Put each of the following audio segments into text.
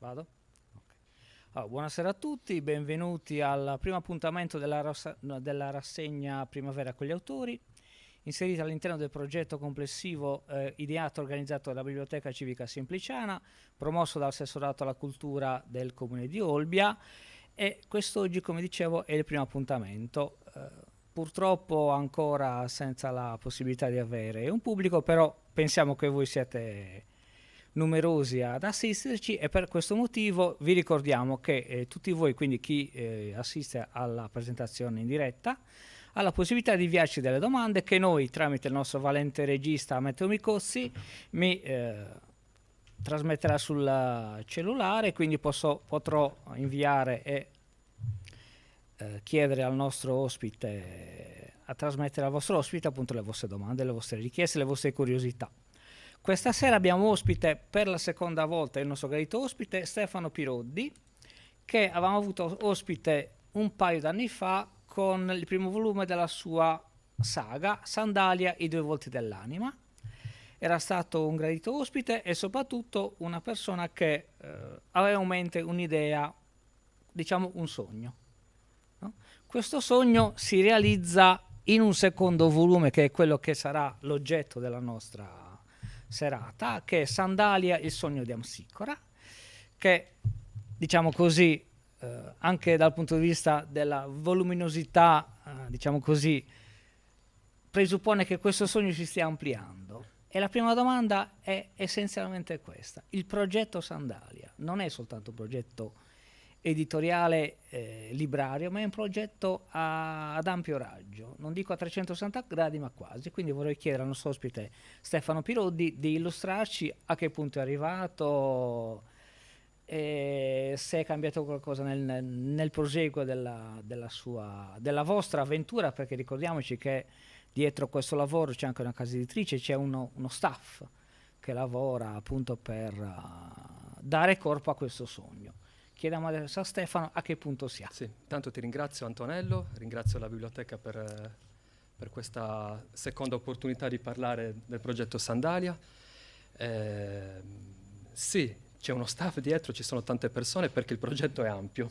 Vado? Ok. Allora, buonasera a tutti, benvenuti al primo appuntamento della rassegna Primavera con gli autori, inserita all'interno del progetto complessivo ideato e organizzato dalla Biblioteca Civica Simpliciana, promosso dal Assessorato alla Cultura del Comune di Olbia, e quest'oggi, come dicevo, è il primo appuntamento. Purtroppo ancora senza la possibilità di avere un pubblico, però pensiamo che voi siete numerosi ad assisterci, e per questo motivo vi ricordiamo che tutti voi, quindi chi assiste alla presentazione in diretta, ha la possibilità di inviarci delle domande che noi, tramite il nostro valente regista Matteo Micozzi, mi trasmetterà sul cellulare, quindi potrò inviare e chiedere al nostro ospite, a trasmettere al vostro ospite appunto le vostre domande, le vostre richieste, le vostre curiosità. Questa sera abbiamo ospite per la seconda volta, il nostro gradito ospite Stefano Piroddi, che avevamo avuto ospite un paio d'anni fa con il primo volume della sua saga Sandalia, i due volti dell'anima. Era stato un gradito ospite e soprattutto una persona che aveva in mente un'idea, diciamo un sogno, no? Questo sogno si realizza in un secondo volume, che è quello che sarà l'oggetto della nostra serata, che è Sandalia, il sogno di Amsicora, che, diciamo così, anche dal punto di vista della voluminosità, diciamo così, presuppone che questo sogno si stia ampliando. E la prima domanda è essenzialmente questa: il progetto Sandalia non è soltanto un progetto editoriale librario, ma è un progetto ad ampio raggio, non dico a 360 gradi ma quasi. Quindi vorrei chiedere al nostro ospite Stefano Piroddi di illustrarci a che punto è arrivato, e se è cambiato qualcosa nel proseguo della vostra avventura, perché ricordiamoci che dietro questo lavoro c'è anche una casa editrice, c'è uno staff che lavora appunto per dare corpo a questo sogno. Chiediamo adesso a Stefano a che punto siamo. Sì, intanto ti ringrazio Antonello, ringrazio la biblioteca per questa seconda opportunità di parlare del progetto Sandalia. Sì, c'è uno staff dietro, ci sono tante persone perché il progetto è ampio.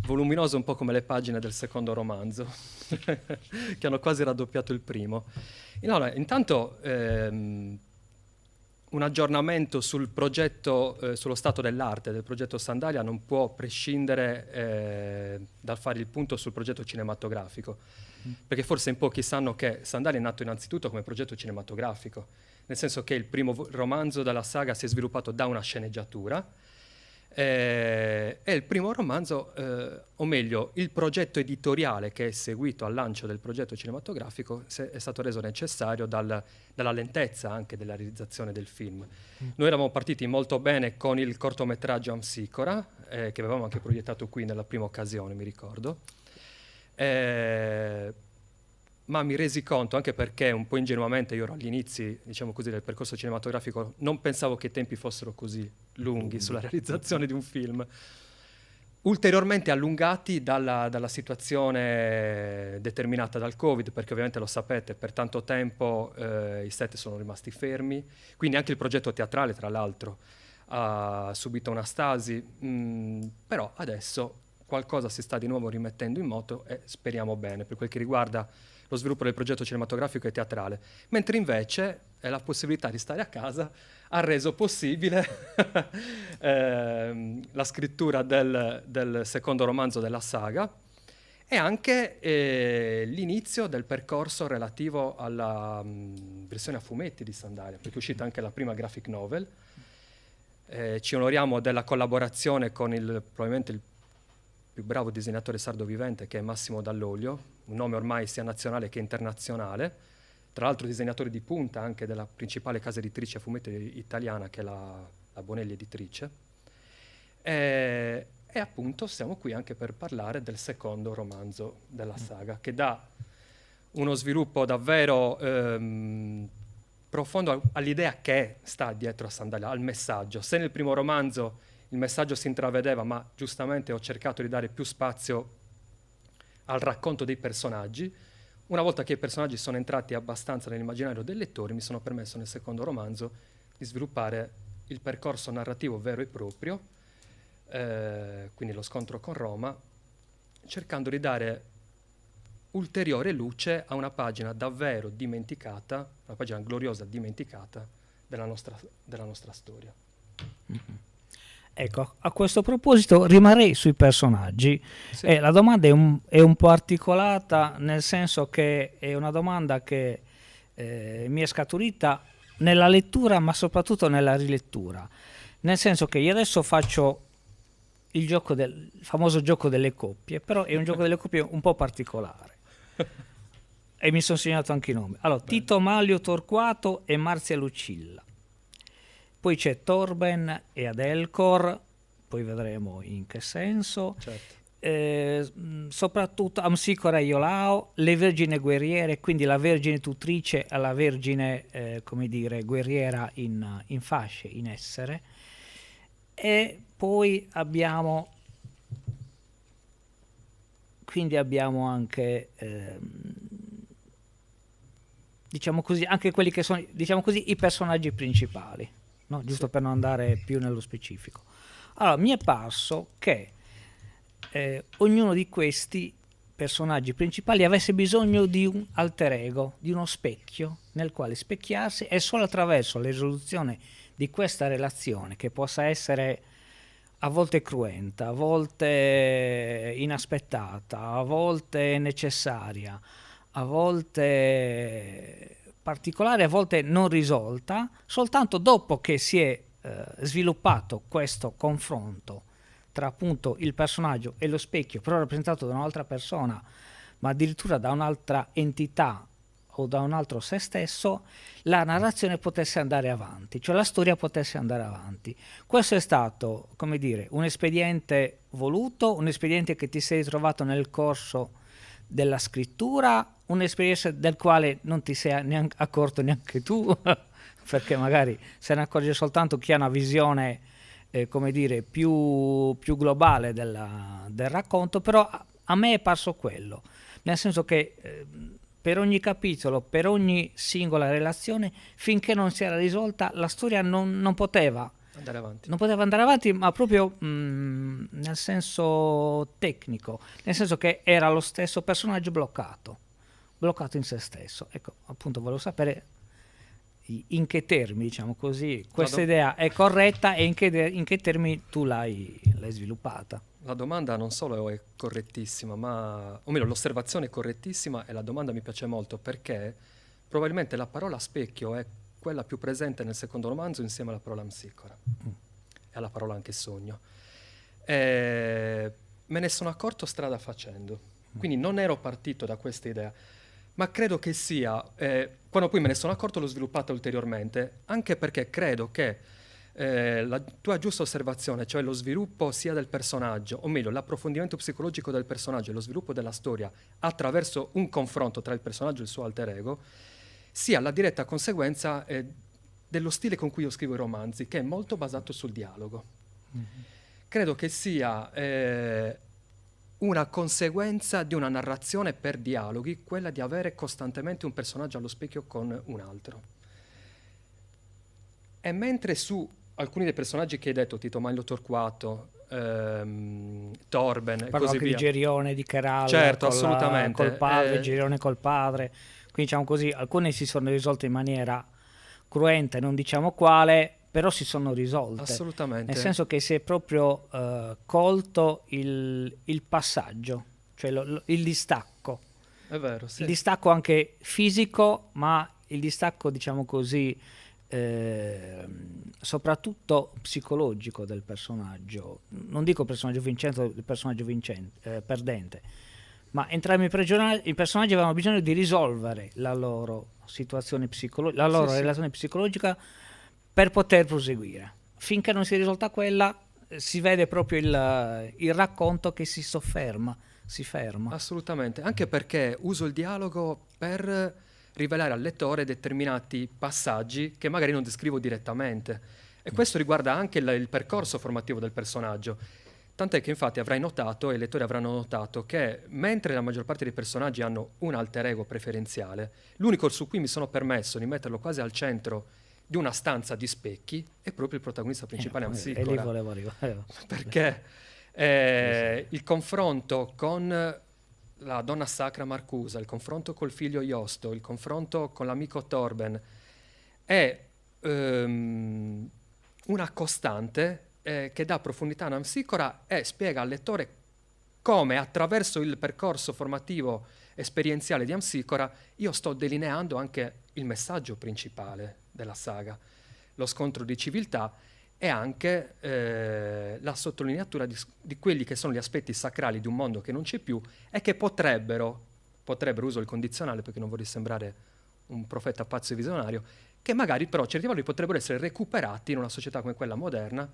Voluminoso un po' come le pagine del secondo romanzo, che hanno quasi raddoppiato il primo. Allora, intanto un aggiornamento sul progetto, sullo stato dell'arte del progetto Sandalia non può prescindere dal fare il punto sul progetto cinematografico, perché forse in pochi sanno che Sandalia è nato innanzitutto come progetto cinematografico, nel senso che il primo romanzo della saga si è sviluppato da una sceneggiatura, e il primo romanzo, o meglio, il progetto editoriale che è seguito al lancio del progetto cinematografico è stato reso necessario dalla lentezza anche della realizzazione del film. Noi eravamo partiti molto bene con il cortometraggio Amsicora, che avevamo anche proiettato qui nella prima occasione, mi ricordo. Ma mi resi conto, anche perché un po' ingenuamente io ero agli inizi, diciamo così, del percorso cinematografico, non pensavo che i tempi fossero così lunghi sulla realizzazione di un film, ulteriormente allungati dalla situazione determinata dal Covid, perché ovviamente lo sapete, per tanto tempo i set sono rimasti fermi, quindi anche il progetto teatrale, tra l'altro, ha subito una stasi, però adesso qualcosa si sta di nuovo rimettendo in moto e speriamo bene per quel che riguarda lo sviluppo del progetto cinematografico e teatrale, mentre invece la possibilità di stare a casa ha reso possibile la scrittura del secondo romanzo della saga e anche l'inizio del percorso relativo alla versione a fumetti di Sandalia, perché è uscita anche la prima graphic novel. Ci onoriamo della collaborazione con probabilmente il più bravo disegnatore sardo vivente, che è Massimo Dall'Olio, un nome ormai sia nazionale che internazionale, tra l'altro disegnatore di punta anche della principale casa editrice a fumetti italiana, che è la Bonelli Editrice. E appunto siamo qui anche per parlare del secondo romanzo della saga, che dà uno sviluppo davvero profondo all'idea che sta dietro a Sandalia, al messaggio. Se nel primo romanzo il messaggio si intravedeva, ma giustamente ho cercato di dare più spazio al racconto dei personaggi. Una volta che i personaggi sono entrati abbastanza nell'immaginario del lettore, mi sono permesso nel secondo romanzo di sviluppare il percorso narrativo vero e proprio, quindi lo scontro con Roma, cercando di dare ulteriore luce a una pagina davvero dimenticata, una pagina gloriosa dimenticata della nostra storia. Ecco, a questo proposito rimarrei sui personaggi. Sì. La domanda è un po' articolata, nel senso che è una domanda che mi è scaturita nella lettura, ma soprattutto nella rilettura. Nel senso che io adesso faccio il famoso gioco delle coppie, però è un gioco delle coppie un po' particolare. E mi sono segnato anche i nomi. Allora, Tito Manlio Torquato e Marzia Lucilla. Poi c'è Torben e Adelcor, poi vedremo in che senso. Certo. Soprattutto Amsicora e Iolao, le vergine guerriere, quindi la vergine tutrice e la vergine, come dire, guerriera in fasce, in essere. E poi abbiamo anche, diciamo così, anche quelli che sono, diciamo così, i personaggi principali, no? Giusto per non andare più nello specifico. Allora, mi è parso che ognuno di questi personaggi principali avesse bisogno di un alter ego, di uno specchio nel quale specchiarsi, e solo attraverso la risoluzione di questa relazione, che possa essere a volte cruenta, a volte inaspettata, a volte necessaria, a volte particolare, a volte non risolta, soltanto dopo che si è sviluppato questo confronto tra appunto il personaggio e lo specchio, però rappresentato da un'altra persona, ma addirittura da un'altra entità o da un altro se stesso, la narrazione potesse andare avanti, cioè la storia potesse andare avanti. Questo è stato, come dire, un espediente voluto, un espediente che ti sei trovato nel corso della scrittura, un'esperienza del quale non ti sei neanche accorto neanche tu, perché magari se ne accorge soltanto chi ha una visione, come dire, più globale del racconto, però a me è parso quello, nel senso che per ogni capitolo, per ogni singola relazione, finché non si era risolta, la storia non poteva andare avanti. Non poteva andare avanti, ma proprio nel senso tecnico, nel senso che era lo stesso personaggio bloccato in se stesso. Ecco, appunto, volevo sapere in che termini, diciamo così, questa idea è corretta e in che termini tu l'hai sviluppata. La domanda non solo è correttissima, ma, o meglio, l'osservazione è correttissima e la domanda mi piace molto perché probabilmente la parola specchio è quella più presente nel secondo romanzo insieme alla parola amsicora e alla parola anche sogno. Me ne sono accorto strada facendo, quindi non ero partito da questa idea, ma credo che sia, quando poi me ne sono accorto l'ho sviluppata ulteriormente, anche perché credo che la tua giusta osservazione, cioè lo sviluppo sia del personaggio, o meglio l'approfondimento psicologico del personaggio e lo sviluppo della storia attraverso un confronto tra il personaggio e il suo alter ego, sia la diretta conseguenza dello stile con cui io scrivo i romanzi, che è molto basato sul dialogo. Credo che sia una conseguenza di una narrazione per dialoghi, quella di avere costantemente un personaggio allo specchio con un altro. E mentre su alcuni dei personaggi che hai detto, Tito Manlio Torquato, Torben e Parlo così anche via. di Gerione, di Kerala, Certo, assolutamente. Col padre, Gerione col padre. Quindi diciamo così, alcune si sono risolte in maniera cruenta, non diciamo quale, però si sono risolte. Assolutamente. Nel senso che si è proprio colto il passaggio, cioè il distacco. È vero, sì. Il distacco anche fisico, ma il distacco, diciamo così, soprattutto psicologico del personaggio. Non dico il personaggio vincente o il personaggio perdente, ma entrambi i personaggi avevano bisogno di risolvere la loro situazione psicologica, la loro relazione psicologica per poter proseguire. Finché non si è risolta quella, si vede proprio il racconto che si ferma. Assolutamente, anche perché uso il dialogo per rivelare al lettore determinati passaggi che magari non descrivo direttamente. E questo riguarda anche il percorso formativo del personaggio. Tant'è che infatti avrai notato, e i lettori avranno notato, che mentre la maggior parte dei personaggi hanno un alter ego preferenziale, l'unico su cui mi sono permesso di metterlo quasi al centro di una stanza di specchi è proprio il protagonista principale E lì Amsicora, volevo arrivare. perché il confronto con la donna sacra Marcusa, il confronto col figlio Iosto, il confronto con l'amico Torben è una costante che dà profondità a Amsicora e spiega al lettore come attraverso il percorso formativo esperienziale di Amsicora io sto delineando anche il messaggio principale della saga, lo scontro di civiltà e anche la sottolineatura di quelli che sono gli aspetti sacrali di un mondo che non c'è più e che potrebbero, uso il condizionale perché non vorrei sembrare un profeta pazzo e visionario, che magari però certi valori potrebbero essere recuperati in una società come quella moderna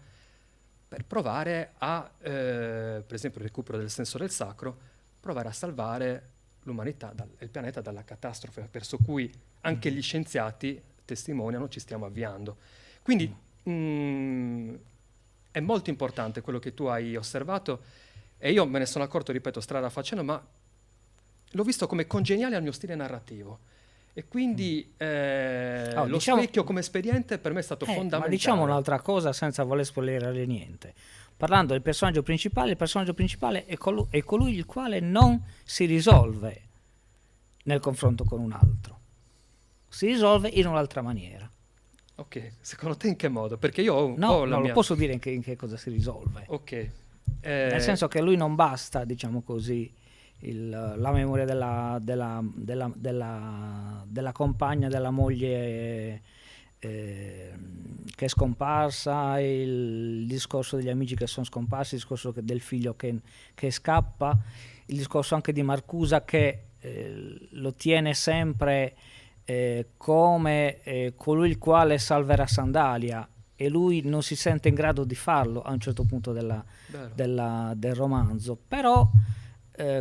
per provare a, per esempio il recupero del senso del sacro, provare a salvare l'umanità e il pianeta dalla catastrofe verso cui anche gli scienziati testimoniano ci stiamo avviando. Quindi è molto importante quello che tu hai osservato e io me ne sono accorto, ripeto, strada facendo, ma l'ho visto come congeniale al mio stile narrativo e quindi lo specchio come espediente per me è stato fondamentale. Ma diciamo un'altra cosa senza voler spoilerare niente. Parlando del personaggio principale, il personaggio principale è colui il quale non si risolve nel confronto con un altro. Si risolve in un'altra maniera. Ok, secondo te in che modo? Perché io ho No, la non mia... lo posso dire in che cosa si risolve. Ok. Nel senso che lui non basta, diciamo così, la memoria della compagna, della moglie che è scomparsa, il discorso degli amici che sono scomparsi, il discorso del figlio che scappa, il discorso anche di Marcusa che lo tiene sempre come colui il quale salverà Sandalia e lui non si sente in grado di farlo a un certo punto del romanzo, però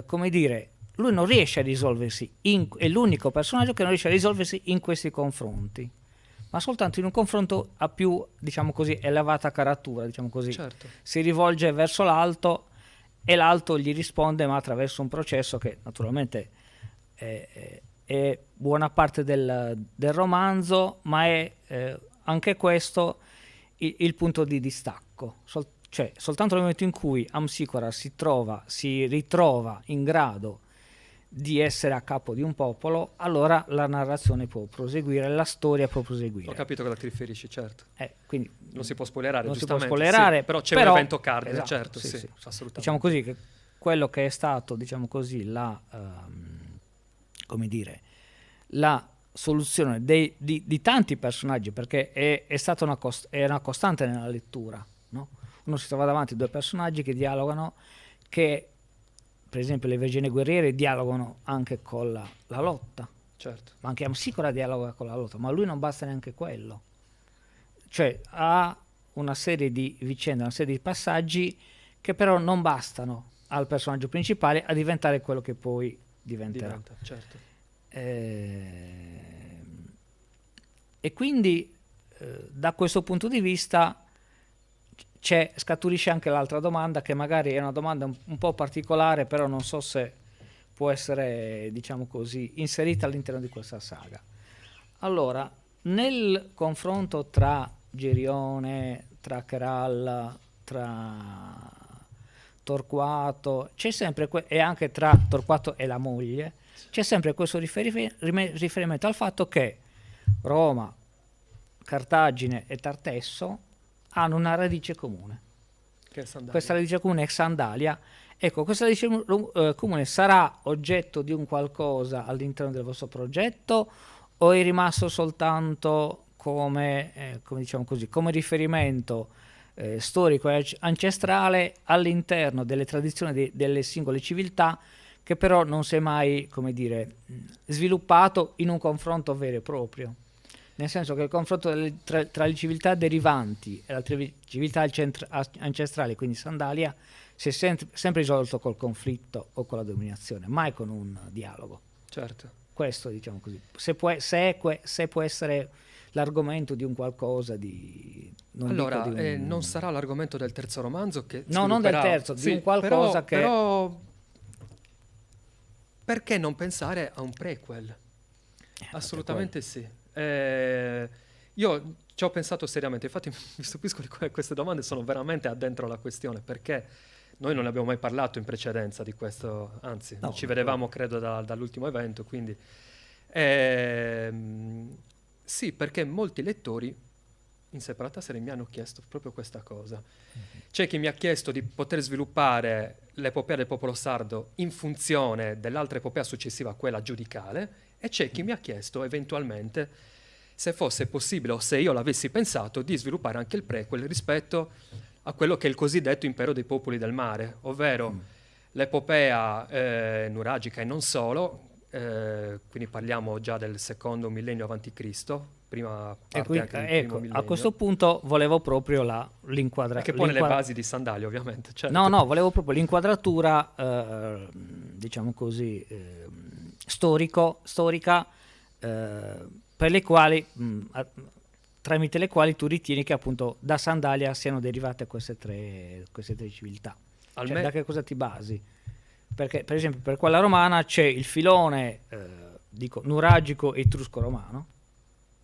come dire, lui non riesce a risolversi, è l'unico personaggio che non riesce a risolversi in questi confronti, ma soltanto in un confronto a più, diciamo così, elevata caratura, diciamo così. Certo. Si rivolge verso l'alto e l'alto gli risponde, ma attraverso un processo che naturalmente è buona parte del romanzo, ma è anche questo il punto di distacco. Cioè, soltanto nel momento in cui Amsicora si ritrova in grado di essere a capo di un popolo, allora la narrazione può proseguire, la storia può proseguire. Ho capito a cosa ti riferisci, certo. Quindi Non si può spoilerare, non si può giustamente. spoilerare, sì, però c'è un evento cardine, esatto, certo, sì, sì, sì. assolutamente. Diciamo così che quello che è stato, diciamo così, come dire, la soluzione di tanti personaggi, perché è stata una costante nella lettura, no? Uno si trova davanti a due personaggi che dialogano, che per esempio le Vergine Guerriere dialogano anche con la lotta, Certo. ma anche Amsicora dialoga con la lotta, ma a lui non basta neanche quello, cioè ha una serie di vicende, una serie di passaggi che però non bastano al personaggio principale a diventare quello che poi diventerà. Certo. E quindi da questo punto di vista scaturisce anche l'altra domanda, che magari è una domanda un po' particolare, però non so se può essere, diciamo così, inserita all'interno di questa saga. Allora, nel confronto tra Gerione, tra Keral, tra Torquato, c'è sempre e anche tra Torquato e la moglie, c'è sempre questo riferimento al fatto che Roma, Cartagine e Tartesso hanno una radice comune. Che è Sandalia. Questa radice comune è Sandalia. Ecco, questa radice comune sarà oggetto di un qualcosa all'interno del vostro progetto o è rimasto soltanto come diciamo così, come riferimento storico e ancestrale all'interno delle tradizioni delle singole civiltà, che però non si è mai, come dire, sviluppato in un confronto vero e proprio? Nel senso che il confronto tra le civiltà derivanti e le civiltà ancestrali, quindi Sandalia, si è sempre risolto col conflitto o con la dominazione, mai con un dialogo. Certo. Questo, diciamo così, se può essere l'argomento di un qualcosa di... non sarà l'argomento del terzo romanzo che no, non del terzo, di un qualcosa però perché non pensare a un prequel? Assolutamente sì. io ci ho pensato seriamente, infatti mi stupisco di queste domande, sono veramente addentro alla questione, perché noi non abbiamo mai parlato in precedenza di questo, anzi, No, ci vedevamo credo dall'ultimo evento, quindi sì, perché molti lettori in separata serie mi hanno chiesto proprio questa cosa. C'è chi mi ha chiesto di poter sviluppare l'epopea del popolo sardo in funzione dell'altra epopea successiva, quella giudicale, e c'è chi mi ha chiesto eventualmente se fosse possibile, o se io l'avessi pensato, di sviluppare anche il prequel rispetto a quello che è il cosiddetto impero dei popoli del mare, ovvero l'epopea nuragica e non solo, quindi parliamo già del secondo millennio avanti Cristo, prima E parte anche del primo ecco, a millennio, questo punto volevo proprio che pone le basi di Sandali, ovviamente. Certo. No, volevo proprio l'inquadratura, diciamo così, storica, per le quali, tramite le quali tu ritieni che appunto da Sandalia siano derivate queste tre civiltà. Cioè, da che cosa ti basi? Perché, per esempio, per quella romana c'è il filone, nuragico e etrusco-romano,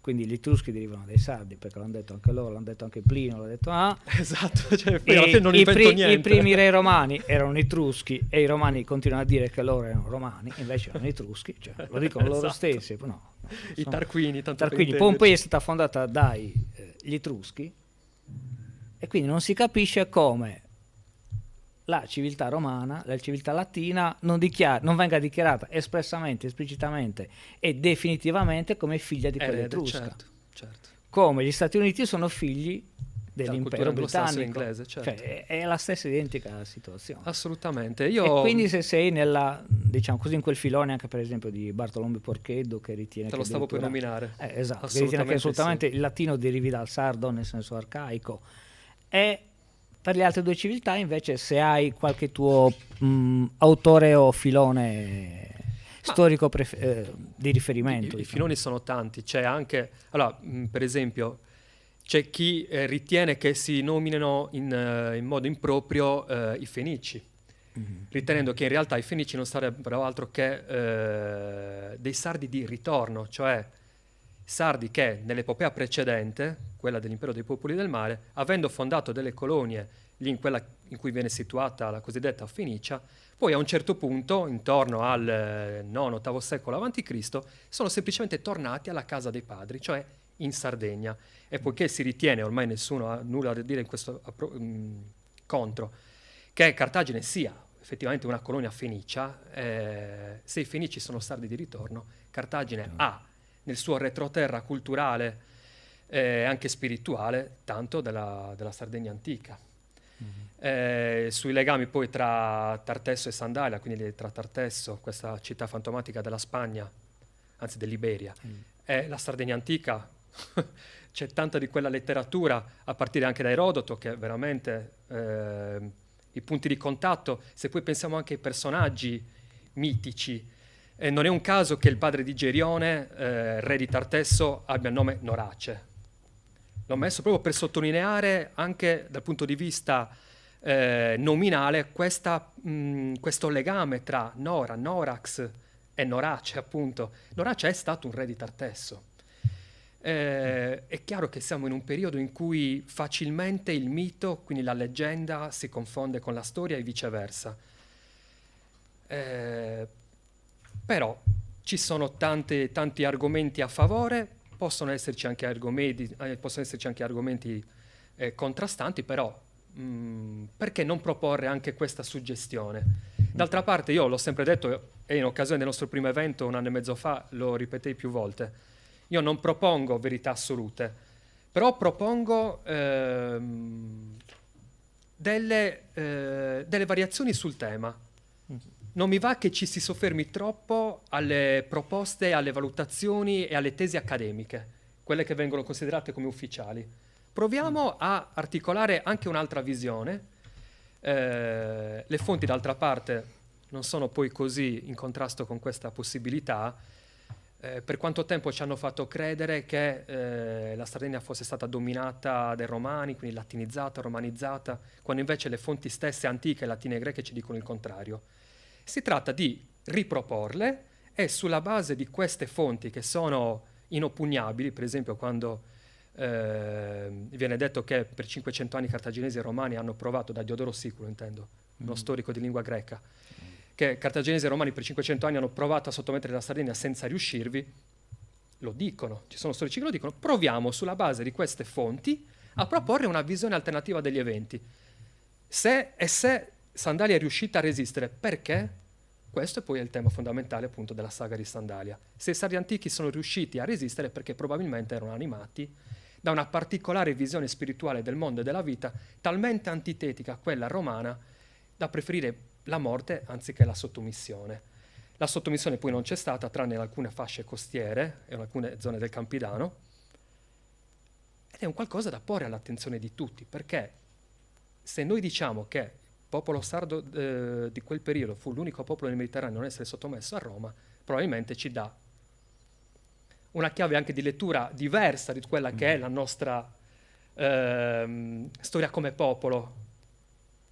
quindi gli Etruschi derivano dai Sardi, perché l'hanno detto anche loro, l'hanno detto anche Plinio, l'ha detto Esatto, cioè, alla fine non invento niente. I primi re romani erano Etruschi e i romani continuano a dire che loro erano romani, invece erano Etruschi, cioè, lo dicono loro stessi. No, I Tarquini, tanto per Tarquini. Pompei è stata fondata dagli Etruschi e quindi non si capisce come la civiltà romana, la civiltà latina non venga dichiarata espressamente, esplicitamente e definitivamente come figlia di quella etrusca. Certo. Come gli Stati Uniti sono figli dell'impero britannico. Inglese, certo. Cioè, è la stessa identica situazione. Assolutamente. E quindi se sei diciamo così, in quel filone anche per esempio di Bartolomeo Porchedo, che ritiene te lo stavo per nominare. Esatto, che ritiene che assolutamente il latino derivi dal sardo nel senso arcaico. E per le altre due civiltà invece, se hai qualche tuo autore o filone storico di riferimento. I filoni sono tanti, c'è anche, allora, per esempio, c'è chi ritiene che si nominino in modo improprio i Fenici, ritenendo che in realtà i Fenici non sarebbero altro che dei sardi di ritorno, cioè sardi che nell'epopea precedente, quella dell'impero dei popoli del mare, avendo fondato delle colonie lì in quella in cui viene situata la cosiddetta Fenicia, poi a un certo punto, intorno al IX-VIII secolo a.C., sono semplicemente tornati alla casa dei padri, cioè in Sardegna. E poiché si ritiene, ormai nessuno ha nulla da dire in questo contro, che Cartagine sia effettivamente una colonia fenicia, se i fenici sono sardi di ritorno, Cartagine ha nel suo retroterra culturale e anche spirituale tanto della Sardegna antica. Sui legami poi tra Tartesso e Sandalia, quindi tra Tartesso, questa città fantomatica della Spagna, anzi dell'Iberia, e la Sardegna antica, c'è tanta di quella letteratura, a partire anche da Erodoto, che veramente i punti di contatto, se poi pensiamo anche ai personaggi mitici, non è un caso che il padre di Gerione, re di Tartesso, abbia il nome Norace. L'ho messo proprio per sottolineare anche dal punto di vista nominale questo legame tra Norax e Norace, appunto. Norace è stato un re di Tartesso. È chiaro che siamo in un periodo in cui facilmente il mito, quindi la leggenda, si confonde con la storia e viceversa. Però ci sono tanti argomenti a favore, possono esserci anche argomenti contrastanti, però perché non proporre anche questa suggestione? D'altra parte io l'ho sempre detto, e in occasione del nostro primo evento 1 anno e mezzo fa lo ripetei più volte, io non propongo verità assolute, però propongo delle variazioni sul tema. Non mi va che ci si soffermi troppo alle proposte, alle valutazioni e alle tesi accademiche, quelle che vengono considerate come ufficiali. Proviamo a articolare anche un'altra visione. Le fonti, d'altra parte, non sono poi così in contrasto con questa possibilità. Per quanto tempo ci hanno fatto credere che la Sardegna fosse stata dominata dai romani, quindi latinizzata, romanizzata, quando invece le fonti stesse antiche, latine e greche, ci dicono il contrario. Si tratta di riproporle e sulla base di queste fonti che sono inoppugnabili, per esempio quando Viene detto che per 500 anni i cartaginesi e i romani hanno provato, da Diodoro Siculo intendo, uno storico di lingua greca, che cartaginesi e romani per 500 anni hanno provato a sottomettere la Sardegna senza riuscirvi. Lo dicono, ci sono storici che lo dicono. Proviamo sulla base di queste fonti a proporre una visione alternativa degli eventi. Se Sandalia è riuscita a resistere, perché? Questo poi è il tema fondamentale appunto della saga di Sandalia. Se i sardi antichi sono riusciti a resistere, perché probabilmente erano animati da una particolare visione spirituale del mondo e della vita, talmente antitetica a quella romana, da preferire la morte anziché la sottomissione. La sottomissione poi non c'è stata, tranne in alcune fasce costiere e in alcune zone del Campidano, ed è un qualcosa da porre all'attenzione di tutti, perché se noi diciamo che il popolo sardo di quel periodo fu l'unico popolo nel Mediterraneo a non essere sottomesso a Roma, probabilmente ci dà una chiave anche di lettura diversa di quella che è la nostra storia come popolo,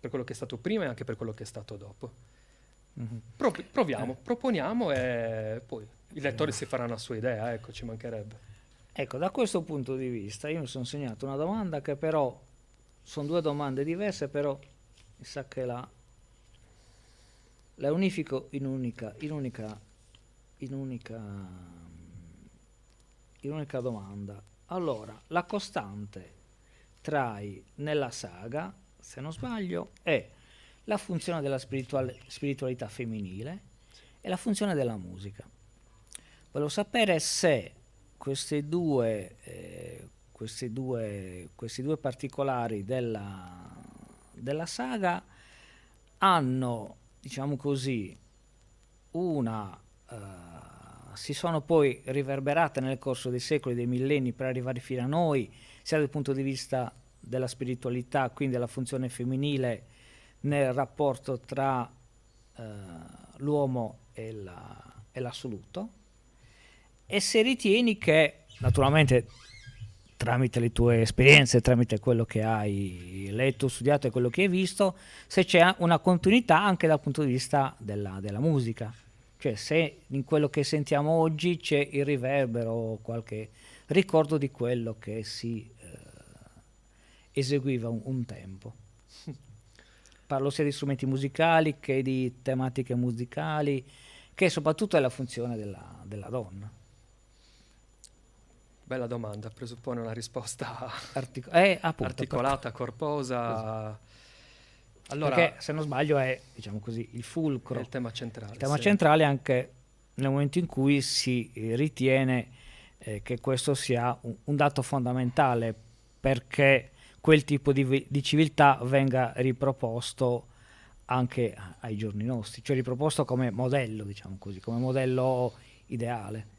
per quello che è stato prima e anche per quello che è stato dopo. Proviamo, proponiamo e poi i lettori si faranno la sua idea, ecco, ci mancherebbe. Ecco, da questo punto di vista io mi sono segnato una domanda che però sono due domande diverse, però mi sa che la unifico in unica domanda. Allora, la costante nella saga, se non sbaglio, è la funzione della spiritualità femminile e la funzione della musica. Volevo sapere se questi due particolari della saga hanno, diciamo così, si sono poi riverberate nel corso dei secoli, dei millenni, per arrivare fino a noi, sia dal punto di vista della spiritualità, quindi della funzione femminile nel rapporto tra l'uomo e l'assoluto, e se ritieni che, naturalmente tramite le tue esperienze, tramite quello che hai letto, studiato e quello che hai visto, se c'è una continuità anche dal punto di vista della musica, cioè se in quello che sentiamo oggi c'è il riverbero, qualche ricordo di quello che si eseguiva un tempo. Parlo sia di strumenti musicali che di tematiche musicali, che soprattutto è la funzione della donna. Bella domanda, presuppone una risposta articolata, corposa. Allora, perché se non sbaglio è, diciamo così, il fulcro, è il tema centrale. Il tema centrale anche nel momento in cui si ritiene che questo sia un dato fondamentale perché quel tipo di civiltà venga riproposto anche ai giorni nostri, cioè riproposto come modello, diciamo così, come modello ideale.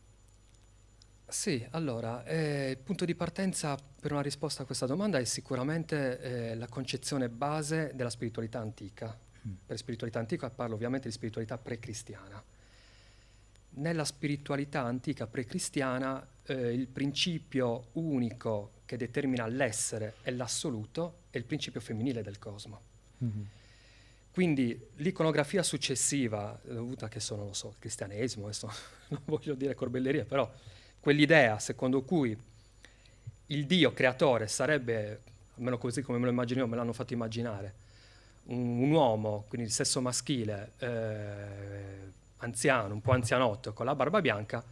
Sì, allora, il punto di partenza per una risposta a questa domanda è sicuramente la concezione base della spiritualità antica. Per spiritualità antica parlo ovviamente di spiritualità pre-cristiana. Nella spiritualità antica pre-cristiana il principio unico che determina l'essere e l'assoluto è il principio femminile del cosmo. Quindi l'iconografia successiva, dovuta che sono, non so, il cristianesimo, adesso non voglio dire corbellerie, però quell'idea secondo cui il Dio creatore sarebbe, almeno così come me lo immagino io, me l'hanno fatto immaginare, un uomo, quindi il sesso maschile, anziano, un po' anzianotto, con la barba bianca,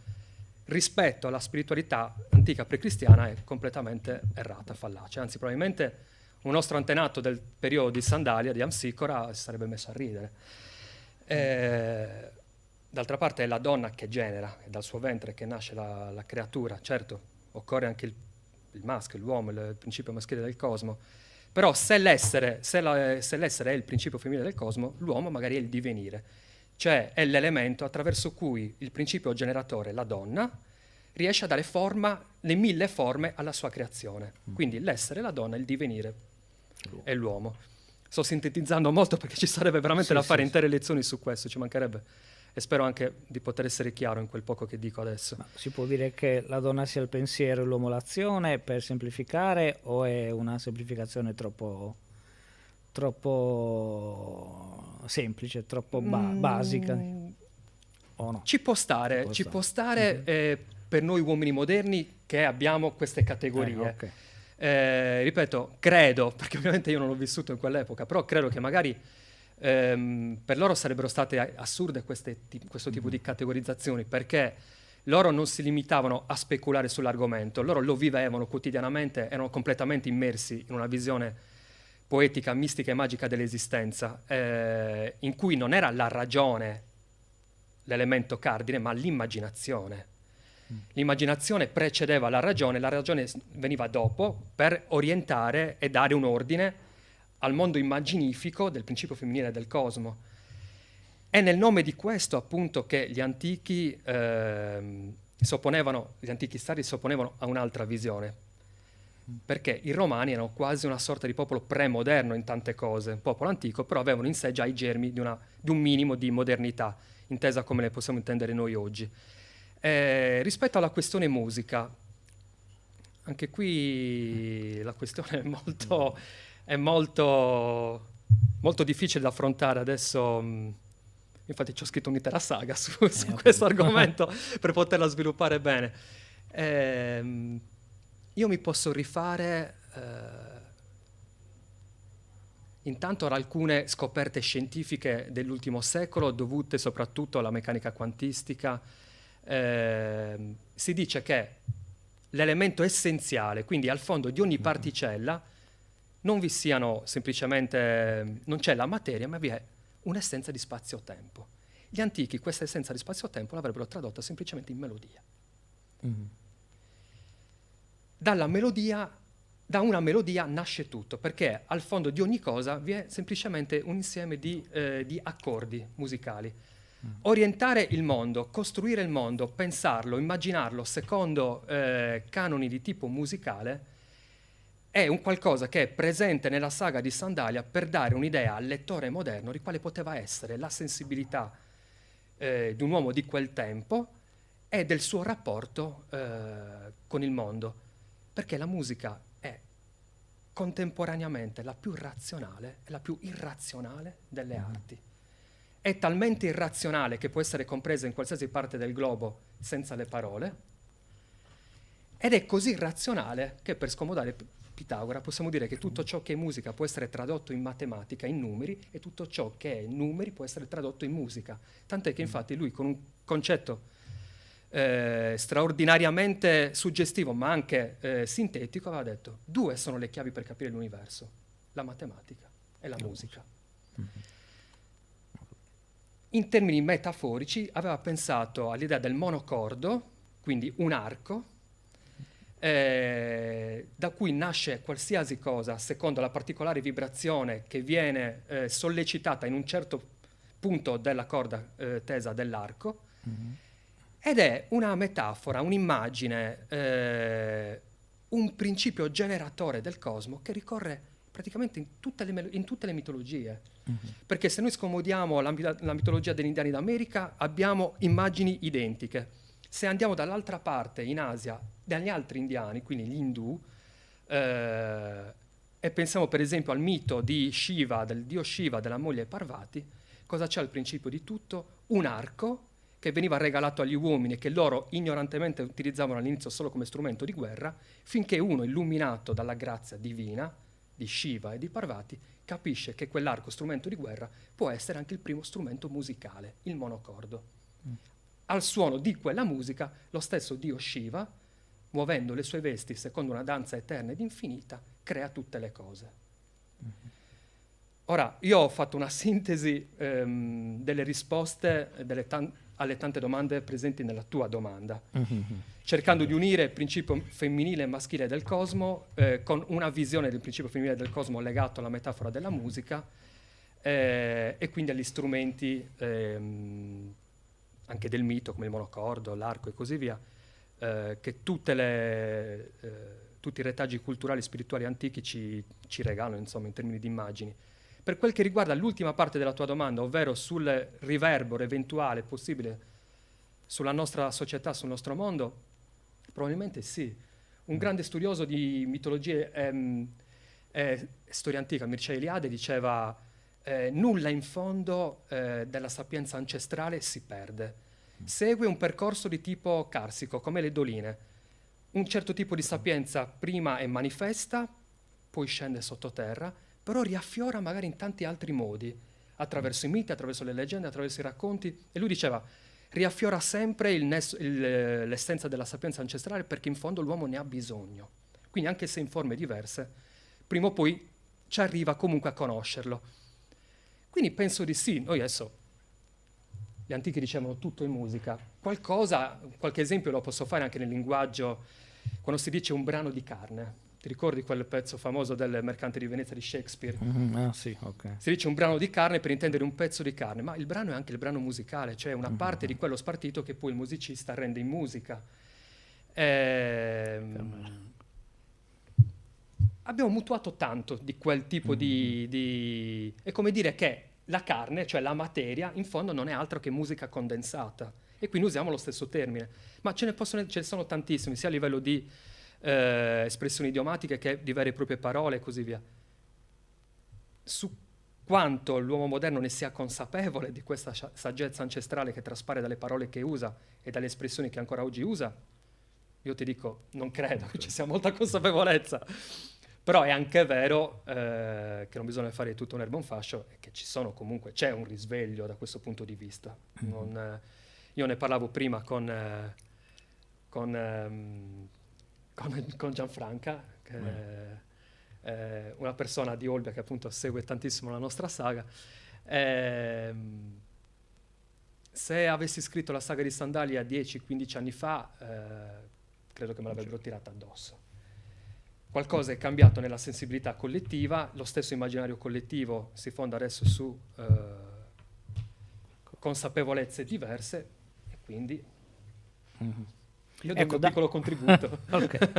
rispetto alla spiritualità antica precristiana è completamente errata, fallace. Anzi, probabilmente un nostro antenato del periodo di Sandalia, di Amsicora, si sarebbe messo a ridere. D'altra parte è la donna che genera, è dal suo ventre che nasce la creatura. Certo, occorre anche il maschio, l'uomo, il principio maschile del cosmo. Però se l'essere è il principio femminile del cosmo, l'uomo magari è il divenire. Cioè è l'elemento attraverso cui il principio generatore, la donna, riesce a dare forma, le 1000 forme alla sua creazione. Quindi l'essere, la donna, il divenire è l'uomo. Sto sintetizzando molto perché ci sarebbe veramente da fare intere lezioni su questo, ci mancherebbe. E spero anche di poter essere chiaro in quel poco che dico adesso. Ma si può dire che la donna sia il pensiero e l'uomo l'azione, per semplificare, o è una semplificazione troppo semplice, troppo basica? O no? Ci può stare, per noi uomini moderni che abbiamo queste categorie. Ok. Ripeto, credo, perché ovviamente io non l'ho vissuto in quell'epoca, però credo che magari per loro sarebbero state assurde questo tipo di categorizzazioni, perché loro non si limitavano a speculare sull'argomento, loro lo vivevano quotidianamente, erano completamente immersi in una visione poetica, mistica e magica dell'esistenza, in cui non era la ragione l'elemento cardine, ma l'immaginazione. L'immaginazione precedeva la ragione veniva dopo per orientare e dare un ordine al mondo immaginifico del principio femminile del cosmo. È nel nome di questo appunto che gli antichi gli antichi stati si opponevano a un'altra visione, perché i romani erano quasi una sorta di popolo premoderno in tante cose, un popolo antico, però avevano in sé già i germi di un minimo di modernità, intesa come le possiamo intendere noi oggi. Rispetto alla questione musica, anche qui la questione è molto difficile da affrontare. Adesso, infatti ci ho scritto un'intera saga su questo argomento per poterla sviluppare bene. Io mi posso rifare intanto ad alcune scoperte scientifiche dell'ultimo secolo dovute soprattutto alla meccanica quantistica. Si dice che l'elemento essenziale, quindi al fondo di ogni particella, non vi siano semplicemente, non c'è la materia, ma vi è un'essenza di spazio-tempo. Gli antichi questa essenza di spazio-tempo l'avrebbero tradotta semplicemente in melodia. Da una melodia nasce tutto, perché al fondo di ogni cosa vi è semplicemente un insieme di accordi musicali. Orientare il mondo, costruire il mondo, pensarlo, immaginarlo secondo canoni di tipo musicale è un qualcosa che è presente nella saga di Sandalia per dare un'idea al lettore moderno di quale poteva essere la sensibilità di un uomo di quel tempo e del suo rapporto con il mondo, perché la musica è contemporaneamente la più razionale e la più irrazionale delle arti. È talmente irrazionale che può essere compresa in qualsiasi parte del globo senza le parole, ed è così irrazionale che, per scomodare Pitagora, possiamo dire che tutto ciò che è musica può essere tradotto in matematica, in numeri, e tutto ciò che è numeri può essere tradotto in musica. Tant'è che infatti lui, con un concetto straordinariamente suggestivo ma anche sintetico, aveva detto: due sono le chiavi per capire l'universo, la matematica e la musica. In termini metaforici aveva pensato all'idea del monocordo, quindi un arco, da cui nasce qualsiasi cosa secondo la particolare vibrazione che viene sollecitata in un certo punto della corda tesa dell'arco, ed è una metafora, un'immagine, un principio generatore del cosmo che ricorre praticamente in tutte le mitologie. Perché se noi scomodiamo la mitologia degli indiani d'America, abbiamo immagini identiche. Se andiamo dall'altra parte, in Asia, dagli altri indiani, quindi gli Indù, e pensiamo per esempio al mito di Shiva, del dio Shiva, della moglie Parvati, cosa c'è al principio di tutto? Un arco che veniva regalato agli uomini e che loro ignorantemente utilizzavano all'inizio solo come strumento di guerra, finché uno, illuminato dalla grazia divina di Shiva e di Parvati, capisce che quell'arco, strumento di guerra, può essere anche il primo strumento musicale, il monocordo. Al suono di quella musica, lo stesso dio Shiva, muovendo le sue vesti secondo una danza eterna ed infinita, crea tutte le cose. Ora, io ho fatto una sintesi delle risposte alle tante domande presenti nella tua domanda, cercando di unire il principio femminile e maschile del cosmo con una visione del principio femminile del cosmo legato alla metafora della musica e quindi agli strumenti anche del mito, come il monocordo, l'arco e così via, che tutti i retaggi culturali e spirituali antichi ci regalano, insomma, in termini di immagini. Per quel che riguarda l'ultima parte della tua domanda, ovvero sul riverbero eventuale possibile sulla nostra società, sul nostro mondo, probabilmente sì. Un grande studioso di mitologie e storia antica, Mircea Eliade, diceva nulla in fondo della sapienza ancestrale si perde. segue un percorso di tipo carsico, come le doline. Un certo tipo di sapienza prima è manifesta, poi scende sottoterra, però riaffiora magari in tanti altri modi, attraverso i miti, attraverso le leggende, attraverso i racconti. E lui diceva, riaffiora sempre l'essenza della sapienza ancestrale, perché in fondo l'uomo ne ha bisogno. Quindi anche se in forme diverse, prima o poi ci arriva comunque a conoscerlo. Quindi penso di sì. Noi adesso, gli antichi dicevano tutto in musica. Qualche esempio lo posso fare anche nel linguaggio, quando si dice un brano di carne. Ti ricordi quel pezzo famoso del Mercante di Venezia di Shakespeare? Sì, ok. Si dice un brano di carne per intendere un pezzo di carne, ma il brano è anche il brano musicale, cioè una parte di quello spartito che poi il musicista rende in musica. Abbiamo mutuato tanto di quel tipo di... È come dire che la carne, cioè la materia, in fondo non è altro che musica condensata. E quindi usiamo lo stesso termine. Ma ce ne sono tantissimi, sia a livello di espressioni idiomatiche che di vere e proprie parole e così via. Su quanto l'uomo moderno ne sia consapevole di questa saggezza ancestrale che traspare dalle parole che usa e dalle espressioni che ancora oggi usa, io ti dico, non credo che ci sia molta consapevolezza. Però è anche vero che non bisogna fare tutto un erba un fascio e che c'è un risveglio da questo punto di vista. Io ne parlavo prima con Gianfranca, che è una persona di Olbia che appunto segue tantissimo la nostra saga. Se avessi scritto la saga di Sandalia 10-15 anni fa, credo che me l'avrebbero tirata addosso. Qualcosa è cambiato nella sensibilità collettiva, lo stesso immaginario collettivo si fonda adesso su consapevolezze diverse e quindi io do il mio piccolo contributo. Okay.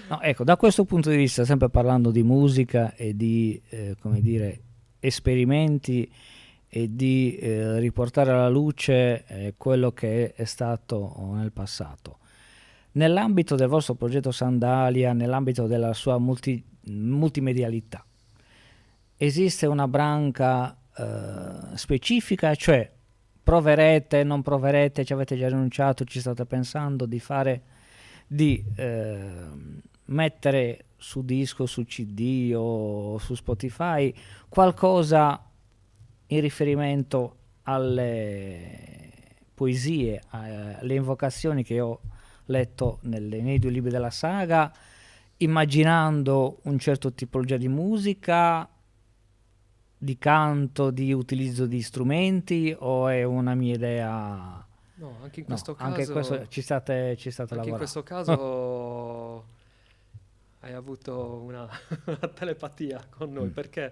No, ecco, da questo punto di vista, sempre parlando di musica e di come dire, esperimenti e di riportare alla luce quello che è stato nel passato. Nell'ambito del vostro progetto Sandalia, nell'ambito della sua multimedialità, esiste una branca specifica, cioè proverete, non proverete, ci avete già rinunciato, ci state pensando di mettere su disco, su CD o su Spotify qualcosa in riferimento alle poesie, alle invocazioni che ho letto nei 2 libri della saga, immaginando un certo tipologia di musica, di canto, di utilizzo di strumenti, o è una mia idea? No, anche in questo caso... Anche questo ci state lavorando. In questo caso hai avuto una telepatia con noi, perché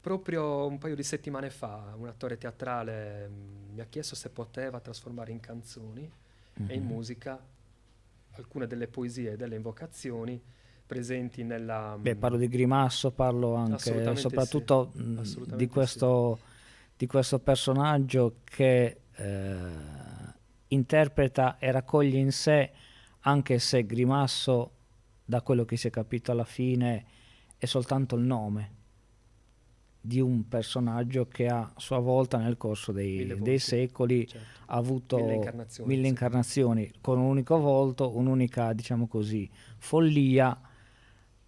proprio un paio di settimane fa un attore teatrale mi ha chiesto se poteva trasformare in canzoni e in musica alcune delle poesie e delle invocazioni presenti nella... Parlo di Grimasso, parlo anche soprattutto di questo personaggio che interpreta e raccoglie in sé, anche se Grimasso, da quello che si è capito alla fine, è soltanto il nome di un personaggio che a sua volta nel corso dei secoli ha avuto mille incarnazioni con un unico volto, un'unica, diciamo così, follia,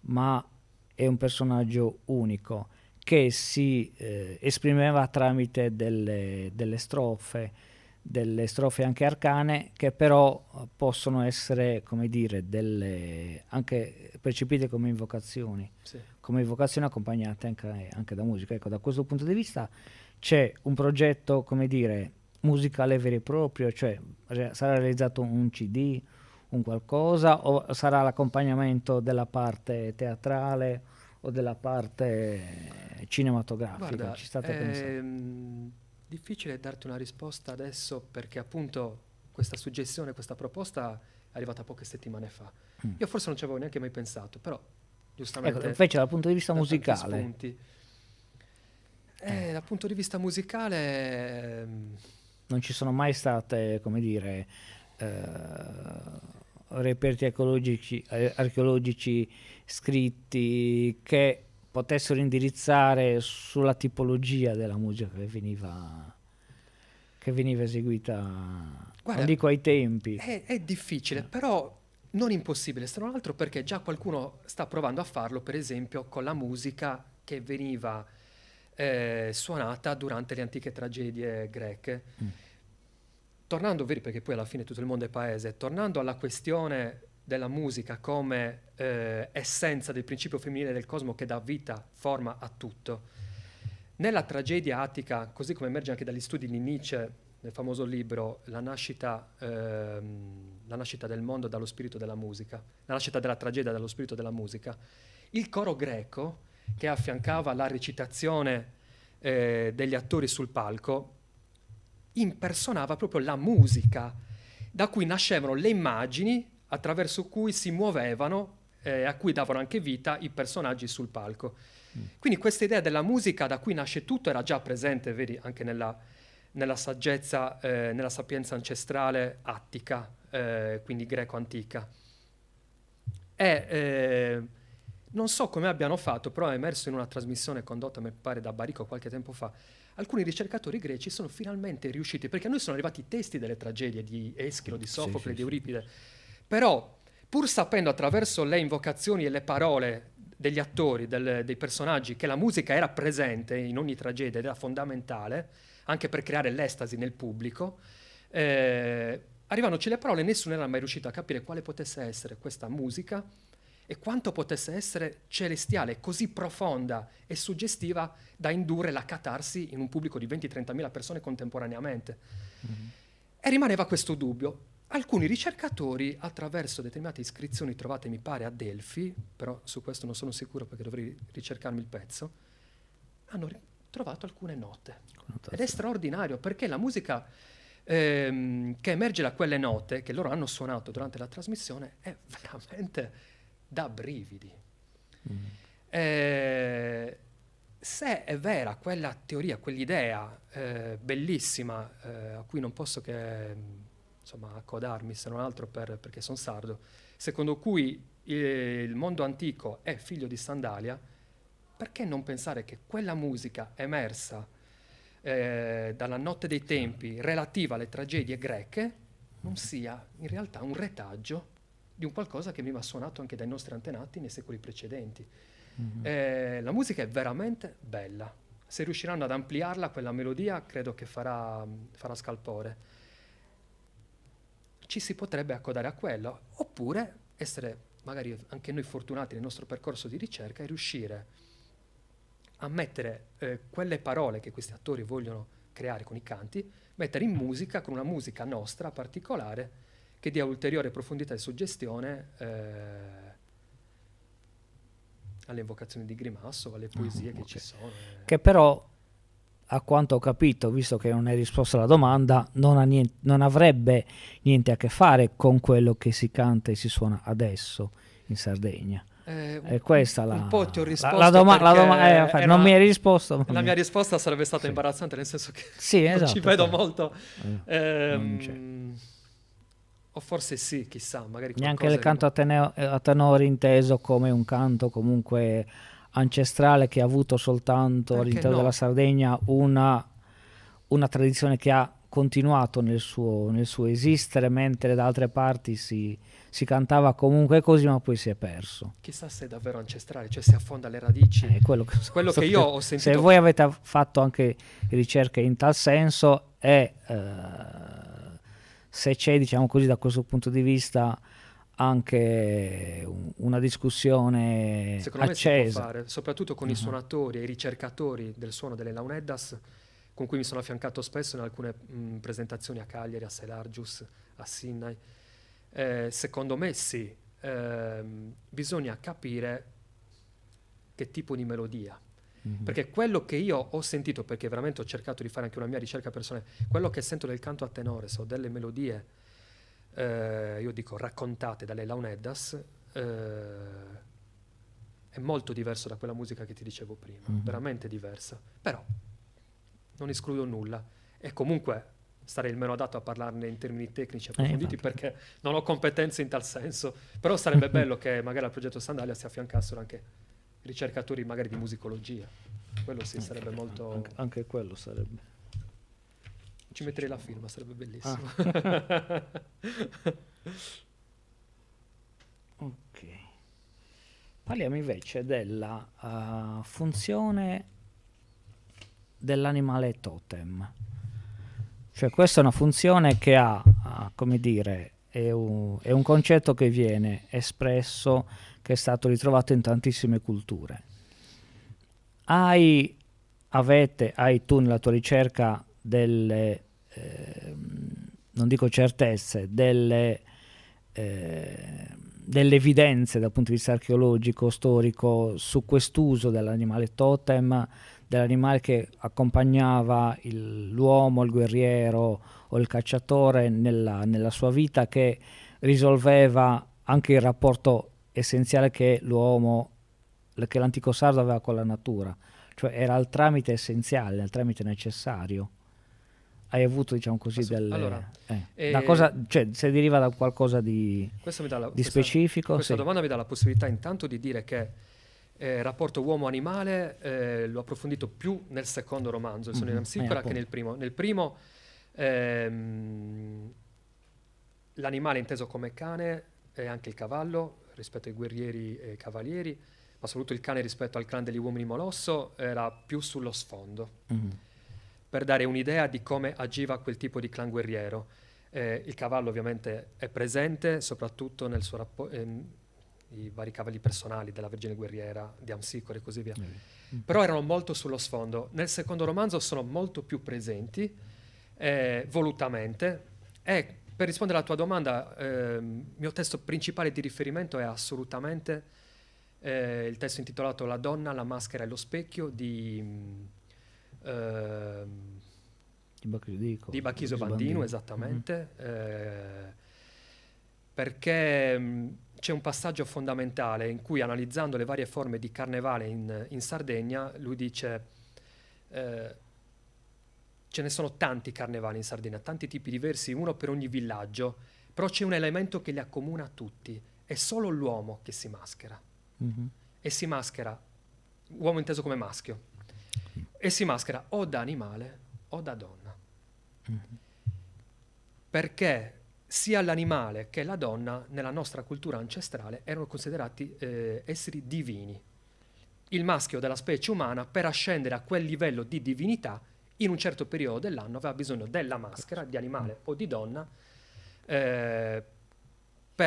ma è un personaggio unico che si esprimeva tramite delle strofe anche arcane, che però possono essere, come dire, anche percepite come invocazioni, come invocazioni accompagnate anche da musica. Ecco, da questo punto di vista c'è un progetto, come dire, musicale vero e proprio, cioè sarà realizzato un CD, un qualcosa, o sarà l'accompagnamento della parte teatrale o della parte cinematografica? Guarda, ci state pensando? Difficile darti una risposta adesso, perché appunto questa suggestione, questa proposta è arrivata poche settimane fa. Io forse non ci avevo neanche mai pensato, però giustamente... Ecco, invece dal punto di vista musicale... dal punto di vista musicale... non ci sono mai state, come dire, reperti archeologici scritti che potessero indirizzare sulla tipologia della musica che veniva eseguita non dico ai tempi. È difficile, però non impossibile, se non altro perché già qualcuno sta provando a farlo, per esempio, con la musica che veniva suonata durante le antiche tragedie greche. Tornando, vedi, perché poi alla fine tutto il mondo è paese, tornando alla questione della musica come essenza del principio femminile del cosmo che dà vita, forma a tutto. Nella tragedia attica, così come emerge anche dagli studi di Nietzsche, nel famoso libro La nascita del mondo dallo spirito della musica, la nascita della tragedia dallo spirito della musica, il coro greco che affiancava la recitazione degli attori sul palco impersonava proprio la musica da cui nascevano le immagini attraverso cui si muovevano a cui davano anche vita i personaggi sul palco. Quindi questa idea della musica da cui nasce tutto era già presente, vedi, anche nella saggezza, nella sapienza ancestrale attica, quindi greco-antica. Non so come abbiano fatto, però è emerso in una trasmissione condotta, mi pare, da Barico qualche tempo fa. Alcuni ricercatori greci sono finalmente riusciti, perché a noi sono arrivati i testi delle tragedie di Eschilo, di Sofocle, di Euripide, però pur sapendo attraverso le invocazioni e le parole degli attori, dei personaggi, che la musica era presente in ogni tragedia ed era fondamentale, anche per creare l'estasi nel pubblico, arrivandoci le parole, nessuno era mai riuscito a capire quale potesse essere questa musica e quanto potesse essere celestiale, così profonda e suggestiva da indurre la catarsi in un pubblico di 20-30 mila persone contemporaneamente. E rimaneva questo dubbio. Alcuni ricercatori, attraverso determinate iscrizioni trovate, mi pare, a Delfi, però su questo non sono sicuro perché dovrei ricercarmi il pezzo, hanno trovato alcune note. Ed è straordinario perché la musica che emerge da quelle note che loro hanno suonato durante la trasmissione è veramente da brividi. Se è vera quella teoria, quell'idea bellissima a cui non posso che insomma accodarmi, se non altro perché sono sardo, secondo cui il mondo antico è figlio di Sandalia, perché non pensare che quella musica emersa dalla notte dei tempi relativa alle tragedie greche non sia in realtà un retaggio di un qualcosa che veniva suonato anche dai nostri antenati nei secoli precedenti. La musica è veramente bella. Se riusciranno ad ampliarla, quella melodia, credo che farà scalpore. Ci si potrebbe accodare a quello, oppure essere magari anche noi fortunati nel nostro percorso di ricerca e riuscire a mettere quelle parole che questi attori vogliono creare con i canti, mettere in musica con una musica nostra particolare che dia ulteriore profondità e suggestione alle invocazioni di Grimasso, alle poesie che ci sono. Che però, a quanto ho capito, visto che non hai risposto alla domanda, non avrebbe niente a che fare con quello che si canta e si suona adesso in Sardegna. È questa un po' ti ho risposto non mi hai risposto. La mia risposta sarebbe stata imbarazzante, nel senso che esatto, non ci vedo molto. O forse sì, chissà, magari neanche il canto a tenore inteso come un canto comunque ancestrale che ha avuto soltanto all'interno della Sardegna una tradizione che ha continuato nel suo esistere, mentre da altre parti si cantava comunque così, ma poi si è perso. Chissà se è davvero ancestrale, cioè si affonda alle radici. Quello che io ho sentito. Se voi avete fatto anche ricerche in tal senso e se c'è, diciamo così, da questo punto di vista anche una discussione secondo accesa. Me si può fare, soprattutto con i suonatori e i ricercatori del suono delle Launeddas, con cui mi sono affiancato spesso in alcune presentazioni a Cagliari, a Selargius, a Sinnai. Secondo me sì, bisogna capire che tipo di melodia, perché quello che io ho sentito, perché veramente ho cercato di fare anche una mia ricerca personale, quello che sento del canto a tenore, so delle melodie, io dico raccontate dalle Launeddas, è molto diverso da quella musica che ti dicevo prima, veramente diversa, però non escludo nulla e comunque sarei il meno adatto a parlarne in termini tecnici approfonditi perché non ho competenze in tal senso, però sarebbe bello che magari al progetto Sandalia si affiancassero anche ricercatori magari di musicologia, quello sì sarebbe molto... Anche quello sarebbe... Ci metterei la firma, sarebbe bellissimo. Ok. Parliamo invece della funzione dell'animale totem. Cioè questa è una funzione che come dire, è un concetto che viene espresso, che è stato ritrovato in tantissime culture. Hai tu nella tua ricerca delle, non dico certezze, delle evidenze dal punto di vista archeologico, storico, su quest'uso dell'animale totem, dell'animale che accompagnava l'uomo, il guerriero o il cacciatore nella sua vita, che risolveva anche il rapporto essenziale che l'antico sardo aveva con la natura, cioè era il tramite essenziale, il tramite necessario. Hai avuto, diciamo così, Allora, da cosa, cioè, se deriva da qualcosa di specifico? Questa domanda mi dà la possibilità intanto di dire che il rapporto uomo-animale l'ho approfondito più nel secondo romanzo, Il sogno di Amsicora, che nel primo. Nel primo l'animale inteso come cane e anche il cavallo rispetto ai guerrieri e cavalieri, ma soprattutto il cane rispetto al clan degli uomini Molosso era più sullo sfondo, per dare un'idea di come agiva quel tipo di clan guerriero. Il cavallo ovviamente è presente, soprattutto nel suo i vari cavalli personali della Vergine Guerriera, di Amsicora e così via. Però erano molto sullo sfondo. Nel secondo romanzo sono molto più presenti, volutamente. E per rispondere alla tua domanda, il mio testo principale di riferimento è assolutamente il testo intitolato La donna, la maschera e lo specchio di Bachiso Bandino, esattamente, perché c'è un passaggio fondamentale in cui, analizzando le varie forme di carnevale in Sardegna, lui dice ce ne sono tanti carnevali in Sardegna, tanti tipi diversi, uno per ogni villaggio, però c'è un elemento che li accomuna a tutti: è solo l'uomo che si maschera. E si maschera, uomo inteso come maschio, e si maschera o da animale o da donna. Perché sia l'animale che la donna nella nostra cultura ancestrale erano considerati esseri divini. Il maschio della specie umana, per ascendere a quel livello di divinità, in un certo periodo dell'anno aveva bisogno della maschera di animale o di donna per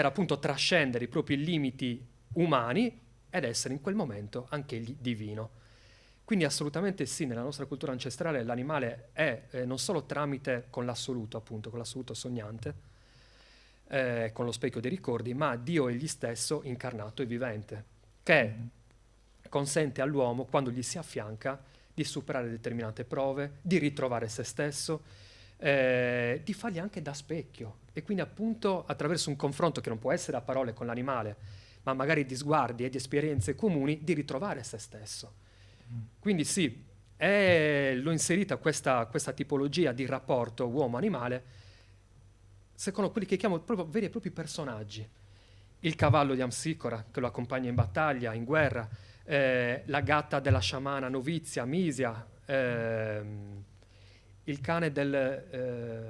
appunto trascendere i propri limiti umani ed essere in quel momento anche egli divino. Quindi assolutamente sì, nella nostra cultura ancestrale l'animale è non solo tramite con l'assoluto, appunto, con l'assoluto sognante, con lo specchio dei ricordi, ma Dio egli stesso incarnato e vivente, che consente all'uomo, quando gli si affianca, di superare determinate prove, di ritrovare se stesso, di fargli anche da specchio. E quindi appunto attraverso un confronto che non può essere a parole con l'animale, ma magari di sguardi e di esperienze comuni, di ritrovare se stesso. Quindi sì, l'ho inserita questa tipologia di rapporto uomo-animale secondo quelli che chiamo proprio veri e propri personaggi. Il cavallo di Amsicora, che lo accompagna in battaglia, in guerra, la gatta della sciamana novizia, Misia, il cane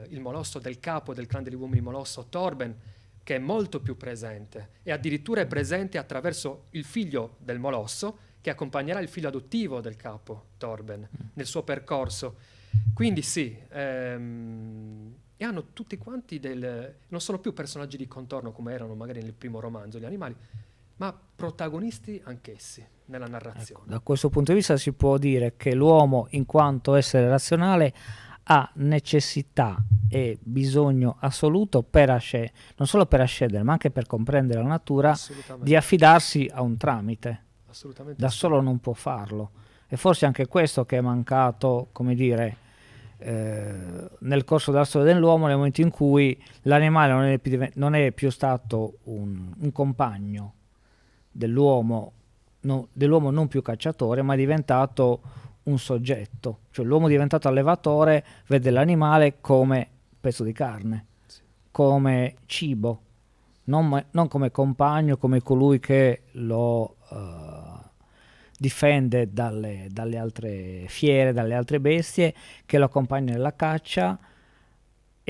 il molosso del capo del clan degli uomini Molosso, Torben, che è molto più presente, e addirittura è presente attraverso il figlio del molosso, che accompagnerà il figlio adottivo del capo, Torben, nel suo percorso. Quindi sì, e hanno tutti quanti non sono più personaggi di contorno come erano magari nel primo romanzo gli animali, ma protagonisti anch'essi nella narrazione. Ecco, da questo punto di vista si può dire che l'uomo, in quanto essere razionale, ha necessità e bisogno assoluto non solo per ascendere, ma anche per comprendere la natura, di affidarsi a un tramite. Da solo non può farlo. E forse anche questo che è mancato, come dire, nel corso della storia dell'uomo, nel momento in cui l'animale non è più stato un compagno dell'uomo non più cacciatore, ma è diventato un soggetto. Cioè l'uomo è diventato allevatore, vede l'animale come pezzo di carne, come cibo, non come compagno, come colui che lo difende dalle altre fiere, dalle altre bestie, che lo accompagna nella caccia,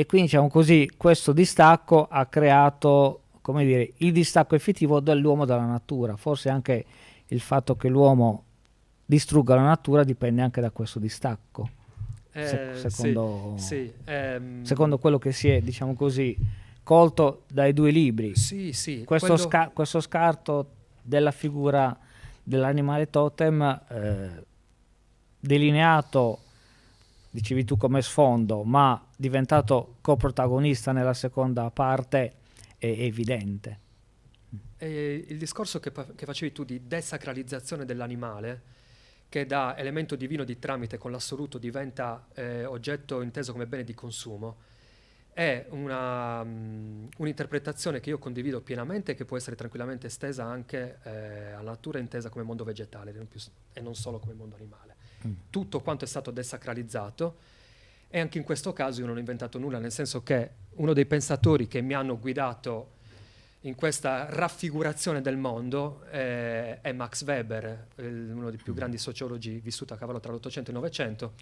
e quindi diciamo così questo distacco ha creato, come dire, il distacco effettivo dell'uomo dalla natura. Forse anche il fatto che l'uomo distrugga la natura dipende anche da questo distacco, secondo, secondo quello che si è, diciamo così, colto dai due libri. Sì, Questo, questo scarto della figura dell'animale totem delineato, dicevi tu, come sfondo, ma diventato coprotagonista nella seconda parte, è evidente. Il discorso che facevi tu di desacralizzazione dell'animale, che da elemento divino di tramite con l'assoluto diventa oggetto inteso come bene di consumo, è un'interpretazione che io condivido pienamente e che può essere tranquillamente estesa anche alla natura intesa come mondo vegetale e non solo come mondo animale. Tutto quanto è stato desacralizzato, e anche in questo caso io non ho inventato nulla, nel senso che uno dei pensatori che mi hanno guidato in questa raffigurazione del mondo è Max Weber, uno dei più grandi sociologi vissuto a cavallo tra l'Ottocento e il Novecento.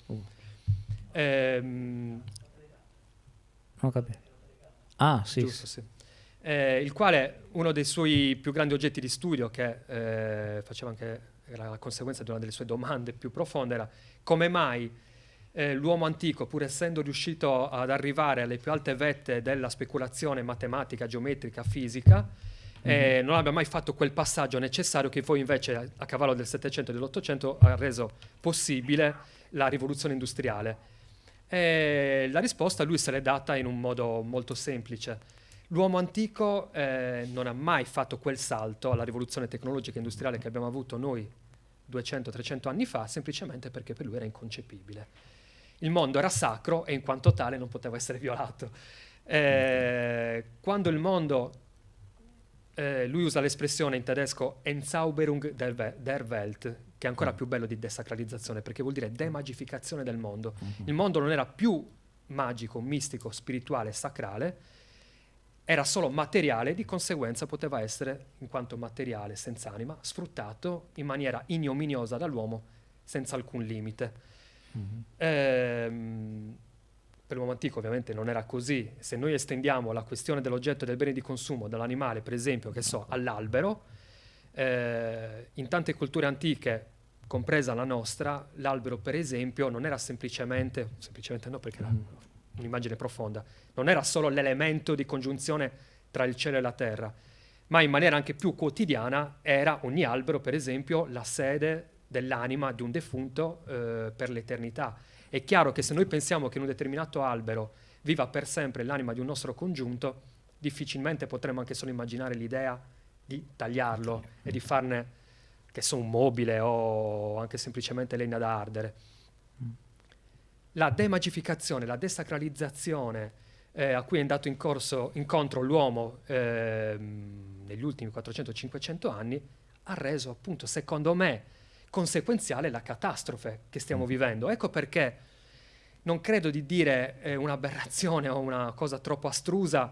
Non capisco. Ah, sì. Giusto, sì. Il quale, uno dei suoi più grandi oggetti di studio, che faceva anche, era la conseguenza di una delle sue domande più profonde, era come mai l'uomo antico, pur essendo riuscito ad arrivare alle più alte vette della speculazione matematica, geometrica, fisica, non abbia mai fatto quel passaggio necessario che poi invece a cavallo del Settecento e dell'Ottocento ha reso possibile la rivoluzione industriale. E la risposta lui se l'è data in un modo molto semplice. L'uomo antico non ha mai fatto quel salto alla rivoluzione tecnologica e industriale che abbiamo avuto noi 200-300 anni fa, semplicemente perché per lui era inconcepibile. Il mondo era sacro e in quanto tale non poteva essere violato. Quando il mondo, lui usa l'espressione in tedesco Entzauberung der Welt, che è ancora più bello di desacralizzazione, perché vuol dire demagificazione del mondo. Il mondo non era più magico, mistico, spirituale, sacrale, era solo materiale, di conseguenza poteva essere, in quanto materiale, senza anima, sfruttato in maniera ignominiosa dall'uomo, senza alcun limite. Per l'uomo antico ovviamente non era così. Se noi estendiamo la questione dell'oggetto e del bene di consumo dall'animale, per esempio, che so, all'albero, in tante culture antiche, compresa la nostra, l'albero per esempio non era semplicemente no perché era un'immagine profonda, non era solo l'elemento di congiunzione tra il cielo e la terra, ma in maniera anche più quotidiana era ogni albero per esempio la sede dell'anima di un defunto per l'eternità. È chiaro che se noi pensiamo che in un determinato albero viva per sempre l'anima di un nostro congiunto, difficilmente potremmo anche solo immaginare l'idea di tagliarlo e di farne, che so, un mobile o anche semplicemente legna da ardere. La demagificazione, la desacralizzazione a cui è andato incontro l'uomo negli ultimi 400-500 anni ha reso appunto, secondo me, conseguenziale la catastrofe che stiamo vivendo. Ecco perché non credo di dire un'aberrazione o una cosa troppo astrusa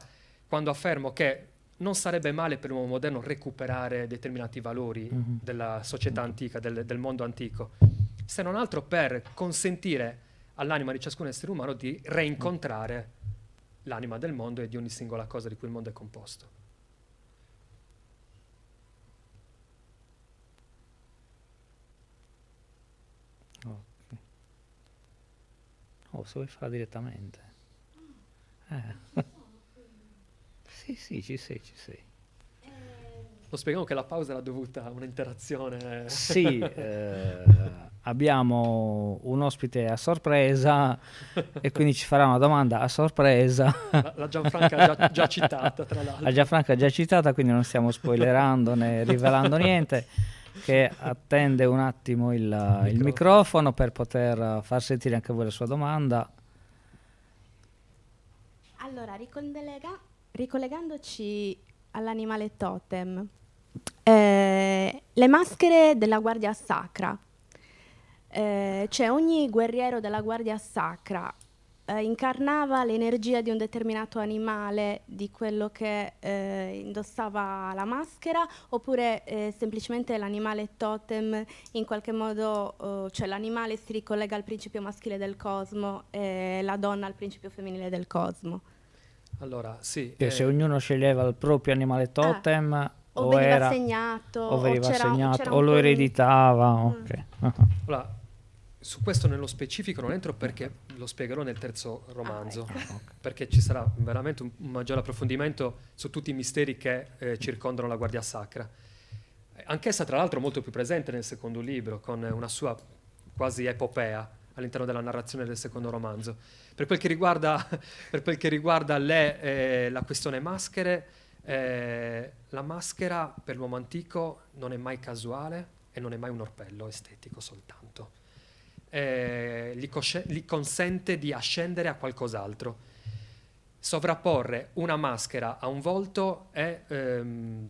quando affermo che non sarebbe male per l'uomo moderno recuperare determinati valori della società antica, del mondo antico, se non altro per consentire all'anima di ciascun essere umano di reincontrare l'anima del mondo e di ogni singola cosa di cui il mondo è composto. Oh, se vuoi farla direttamente. Sì, ci sei. Lo spieghiamo che la pausa era dovuta a un'interazione. Sì, abbiamo un ospite a sorpresa e quindi ci farà una domanda a sorpresa. La Gianfranca già citata, tra l'altro. La Gianfranca già citata, quindi non stiamo spoilerando né rivelando niente, che attende un attimo il microfono per poter far sentire anche voi la sua domanda. Allora, ricollegandoci all'animale totem, le maschere della Guardia Sacra, cioè ogni guerriero della Guardia Sacra incarnava l'energia di un determinato animale, di quello che indossava la maschera, oppure semplicemente l'animale totem in qualche modo, cioè l'animale si ricollega al principio maschile del cosmo e la donna al principio femminile del cosmo? Allora, sì. Che se ognuno sceglieva il proprio animale totem O veniva era, assegnato, o veniva assegnato, c'era o un lo po' ereditava. Ok. Allora, su questo nello specifico non entro perché lo spiegherò nel terzo romanzo, perché ci sarà veramente un maggiore approfondimento su tutti i misteri che circondano la Guardia Sacra. Anch'essa, tra l'altro, molto più presente nel secondo libro, con una sua quasi epopea all'interno della narrazione del secondo romanzo. Per quel che riguarda la questione maschere, la maschera per l'uomo antico non è mai casuale e non è mai un orpello estetico soltanto. Gli consente di ascendere a qualcos'altro. Sovrapporre una maschera a un volto è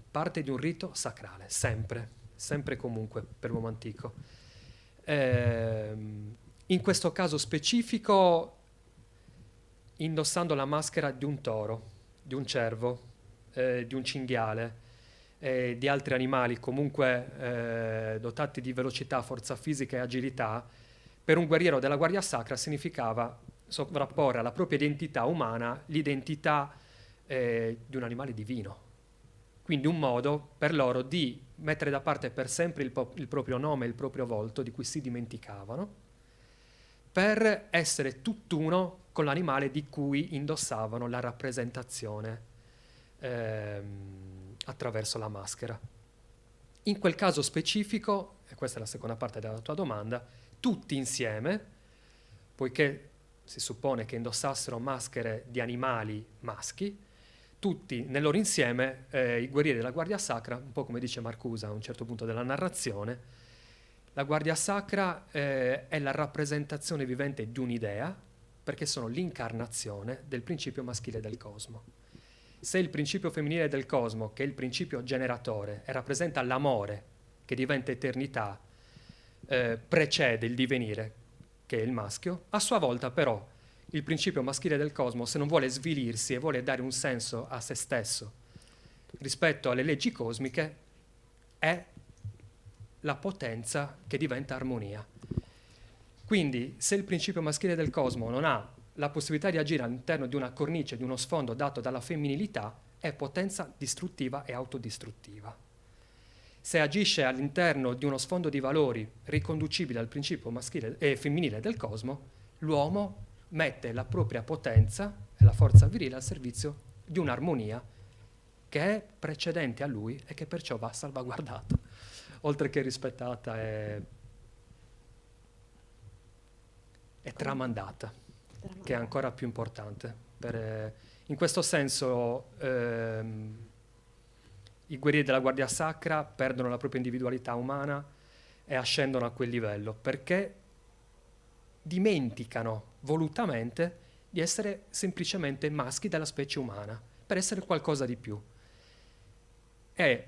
parte di un rito sacrale, sempre e comunque per l'uomo antico. In questo caso specifico, indossando la maschera di un toro, di un cervo, di un cinghiale, di altri animali comunque dotati di velocità, forza fisica e agilità, per un guerriero della Guardia Sacra significava sovrapporre alla propria identità umana l'identità di un animale divino. Quindi un modo per loro di mettere da parte per sempre il proprio nome e il proprio volto, di cui si dimenticavano, per essere tutt'uno con l'animale di cui indossavano la rappresentazione attraverso la maschera. In quel caso specifico, e questa è la seconda parte della tua domanda, tutti insieme, poiché si suppone che indossassero maschere di animali maschi, tutti nel loro insieme, i guerrieri della Guardia Sacra, un po' come dice Marcusa a un certo punto della narrazione, la Guardia Sacra è la rappresentazione vivente di un'idea, perché sono l'incarnazione del principio maschile del cosmo. Se il principio femminile del cosmo, che è il principio generatore e rappresenta l'amore che diventa eternità, precede il divenire, che è il maschio, a sua volta però il principio maschile del cosmo, se non vuole svilirsi e vuole dare un senso a se stesso rispetto alle leggi cosmiche, è la potenza che diventa armonia. Quindi se il principio maschile del cosmo non ha la possibilità di agire all'interno di una cornice, di uno sfondo dato dalla femminilità, è potenza distruttiva e autodistruttiva. Se agisce all'interno di uno sfondo di valori riconducibile al principio maschile e femminile del cosmo, l'uomo mette la propria potenza e la forza virile al servizio di un'armonia che è precedente a lui e che perciò va salvaguardata, oltre che rispettata e tramandata, che è ancora più importante. In questo senso i guerrieri della Guardia Sacra perdono la propria individualità umana e ascendono a quel livello, perché dimenticano volutamente di essere semplicemente maschi della specie umana, per essere qualcosa di più. E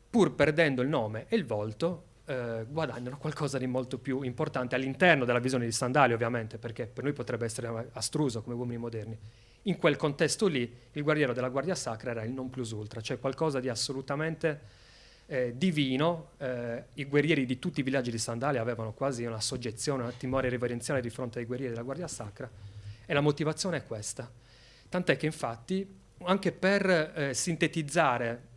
pur perdendo il nome e il volto, guadagnano qualcosa di molto più importante all'interno della visione di Sandalli, ovviamente, perché per noi potrebbe essere astruso come uomini moderni. In quel contesto lì, il guerriero della Guardia Sacra era il non plus ultra, cioè qualcosa di assolutamente divino. I guerrieri di tutti i villaggi di Sandalli avevano quasi una soggezione, un timore reverenziale di fronte ai guerrieri della Guardia Sacra, e la motivazione è questa. Tant'è che infatti, anche per sintetizzare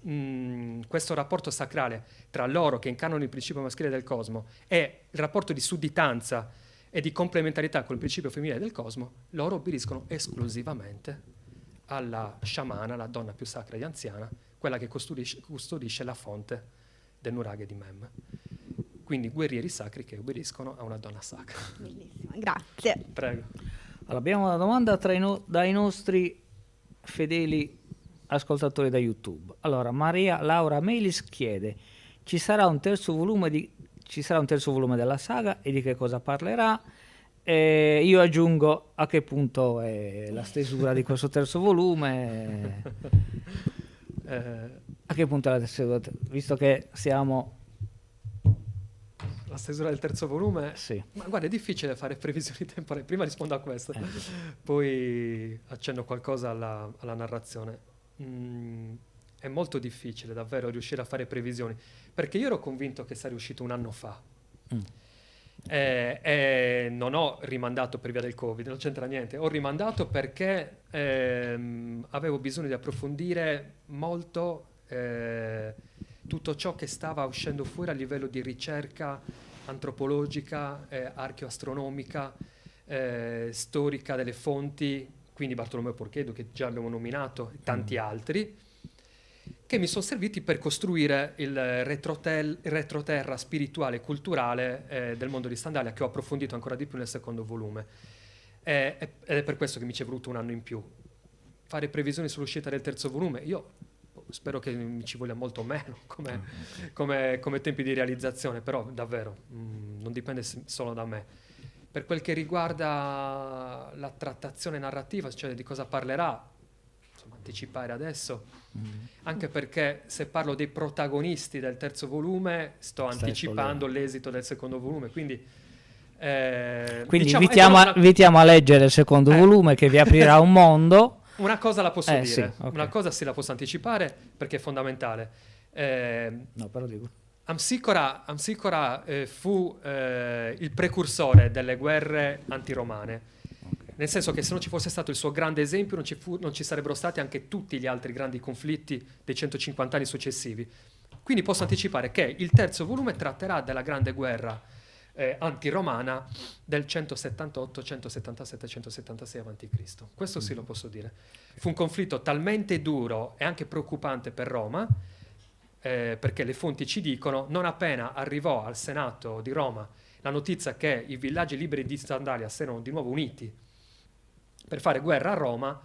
questo rapporto sacrale tra loro che incarnano il principio maschile del cosmo e il rapporto di sudditanza e di complementarità con il principio femminile del cosmo, loro obbediscono esclusivamente alla sciamana, la donna più sacra e anziana, quella che custodisce la fonte del nuraghe di Mem. Quindi guerrieri sacri che obbediscono a una donna sacra. Bellissimo, grazie. Prego. Allora, abbiamo una domanda dai nostri fedeli ascoltatori da YouTube. Allora, Maria Laura Melis chiede: ci sarà un terzo volume della saga e di che cosa parlerà? Io aggiungo a che punto è la stesura di questo terzo volume. A che punto è la stesura? Visto che siamo la stesura del terzo volume, Sì. ma guarda, è difficile fare previsioni temporali. Prima rispondo a questo, poi accenno qualcosa alla narrazione. È molto difficile davvero riuscire a fare previsioni, perché io ero convinto che sarebbe uscito un anno fa. E non ho rimandato per via del Covid, non c'entra niente. Ho rimandato perché avevo bisogno di approfondire molto tutto ciò che stava uscendo fuori a livello di ricerca antropologica, archeoastronomica, storica delle fonti, quindi Bartolomeo Porchedo, che già abbiamo nominato, e tanti altri, che mi sono serviti per costruire il retroterra spirituale e culturale del mondo di Sandalia, che ho approfondito ancora di più nel secondo volume. Ed è per questo che mi ci è voluto un anno in più. Fare previsioni sull'uscita del terzo volume, io spero che mi ci voglia molto meno come tempi di realizzazione, però davvero non dipende solo da me. Per quel che riguarda la trattazione narrativa, cioè di cosa parlerà, insomma, anticipare adesso, anche perché se parlo dei protagonisti del terzo volume sto anticipando l'esito del secondo volume, quindi diciamo, invitiamo a leggere il secondo volume, che vi aprirà un mondo. Una cosa la posso dire, sì, okay. Una cosa sì la posso anticipare perché è fondamentale. No, però dico. Amsicora fu il precursore delle guerre antiromane, nel senso che se non ci fosse stato il suo grande esempio non ci sarebbero stati anche tutti gli altri grandi conflitti dei 150 anni successivi. Quindi posso anticipare che il terzo volume tratterà della grande guerra antiromana del 178, 177, 176 a.C. Questo sì lo posso dire. Fu un conflitto talmente duro e anche preoccupante per Roma, perché le fonti ci dicono, non appena arrivò al Senato di Roma la notizia che i villaggi liberi di Sandalia si erano di nuovo uniti per fare guerra a Roma,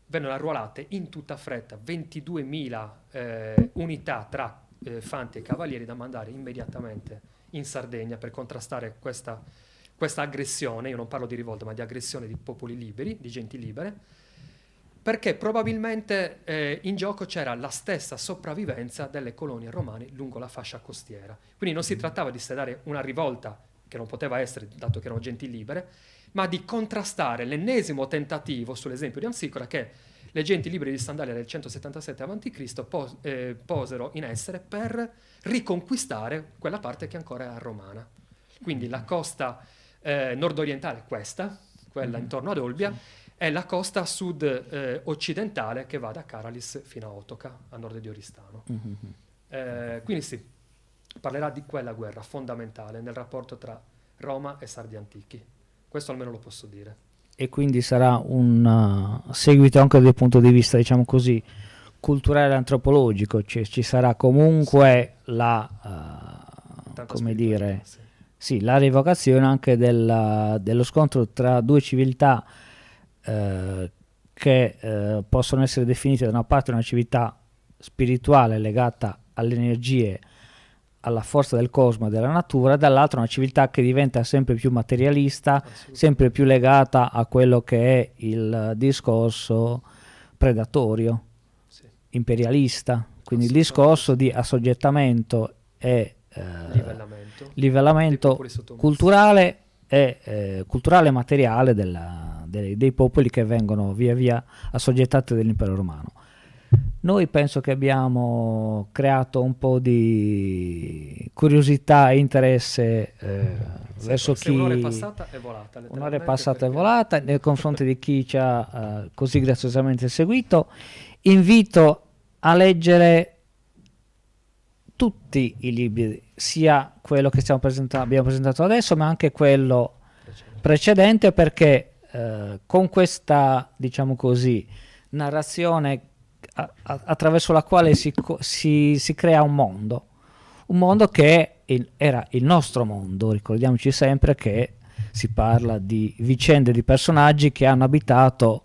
vennero arruolate in tutta fretta 22.000 unità tra fanti e cavalieri da mandare immediatamente in Sardegna per contrastare questa aggressione. Io non parlo di rivolta, ma di aggressione di popoli liberi, di genti libere, perché probabilmente in gioco c'era la stessa sopravvivenza delle colonie romane lungo la fascia costiera. Quindi non si trattava di sedare una rivolta, che non poteva essere, dato che erano genti libere, ma di contrastare l'ennesimo tentativo, sull'esempio di Amsicora, che le genti libere di Sandalia del 177 a.C. posero in essere per riconquistare quella parte che ancora era romana. Quindi la costa nord-orientale, quella intorno ad Olbia, è la costa sud-occidentale che va da Caralis fino a Otoca, a nord di Oristano. Quindi sì, parlerà di quella guerra fondamentale nel rapporto tra Roma e Sardi antichi. Questo almeno lo posso dire. E quindi sarà un seguito anche dal punto di vista, diciamo così, culturale e antropologico, cioè ci sarà comunque come dire, sì, la rievocazione anche dello scontro tra due civiltà che possono essere definite da una parte una civiltà spirituale legata alle energie, alla forza del cosmo e della natura, dall'altra una civiltà che diventa sempre più materialista, sempre più legata a quello che è il discorso predatorio, imperialista, quindi il discorso di assoggettamento e livellamento culturale e materiale dei popoli che vengono via via assoggettati dall'impero romano. Noi penso che abbiamo creato un po' di curiosità e interesse verso chi... Un'ora è passata e volata. Un'ora è passata e volata nei confronti di chi ci ha così graziosamente seguito. Invito a leggere tutti i libri, sia quello che abbiamo presentato adesso, ma anche quello precedente, perché con questa, diciamo così, narrazione attraverso la quale si crea un mondo che era il nostro mondo. Ricordiamoci sempre che si parla di vicende di personaggi che hanno abitato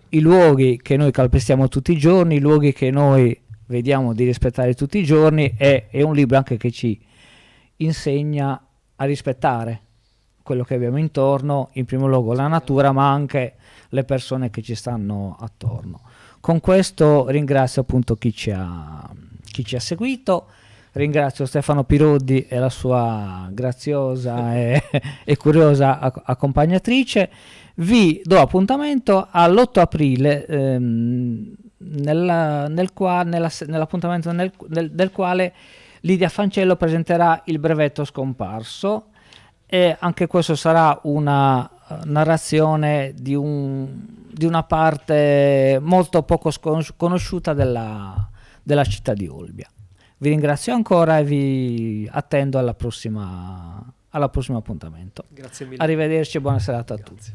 i luoghi che noi calpestiamo tutti i giorni, i luoghi che noi vediamo di rispettare tutti i giorni, e è un libro anche che ci insegna a rispettare quello che abbiamo intorno, in primo luogo la natura, ma anche le persone che ci stanno attorno. Con questo ringrazio appunto chi ci ha seguito. Ringrazio Stefano Piroldi e la sua graziosa e curiosa accompagnatrice. Vi do appuntamento all'8 aprile, nell'appuntamento del quale Lidia Fancello presenterà Il brevetto scomparso, e anche questo sarà una narrazione di una parte molto poco conosciuta della città di Olbia. Vi ringrazio ancora e vi attendo al prossimo appuntamento. Grazie mille. Arrivederci e buona serata a Grazie. tutti.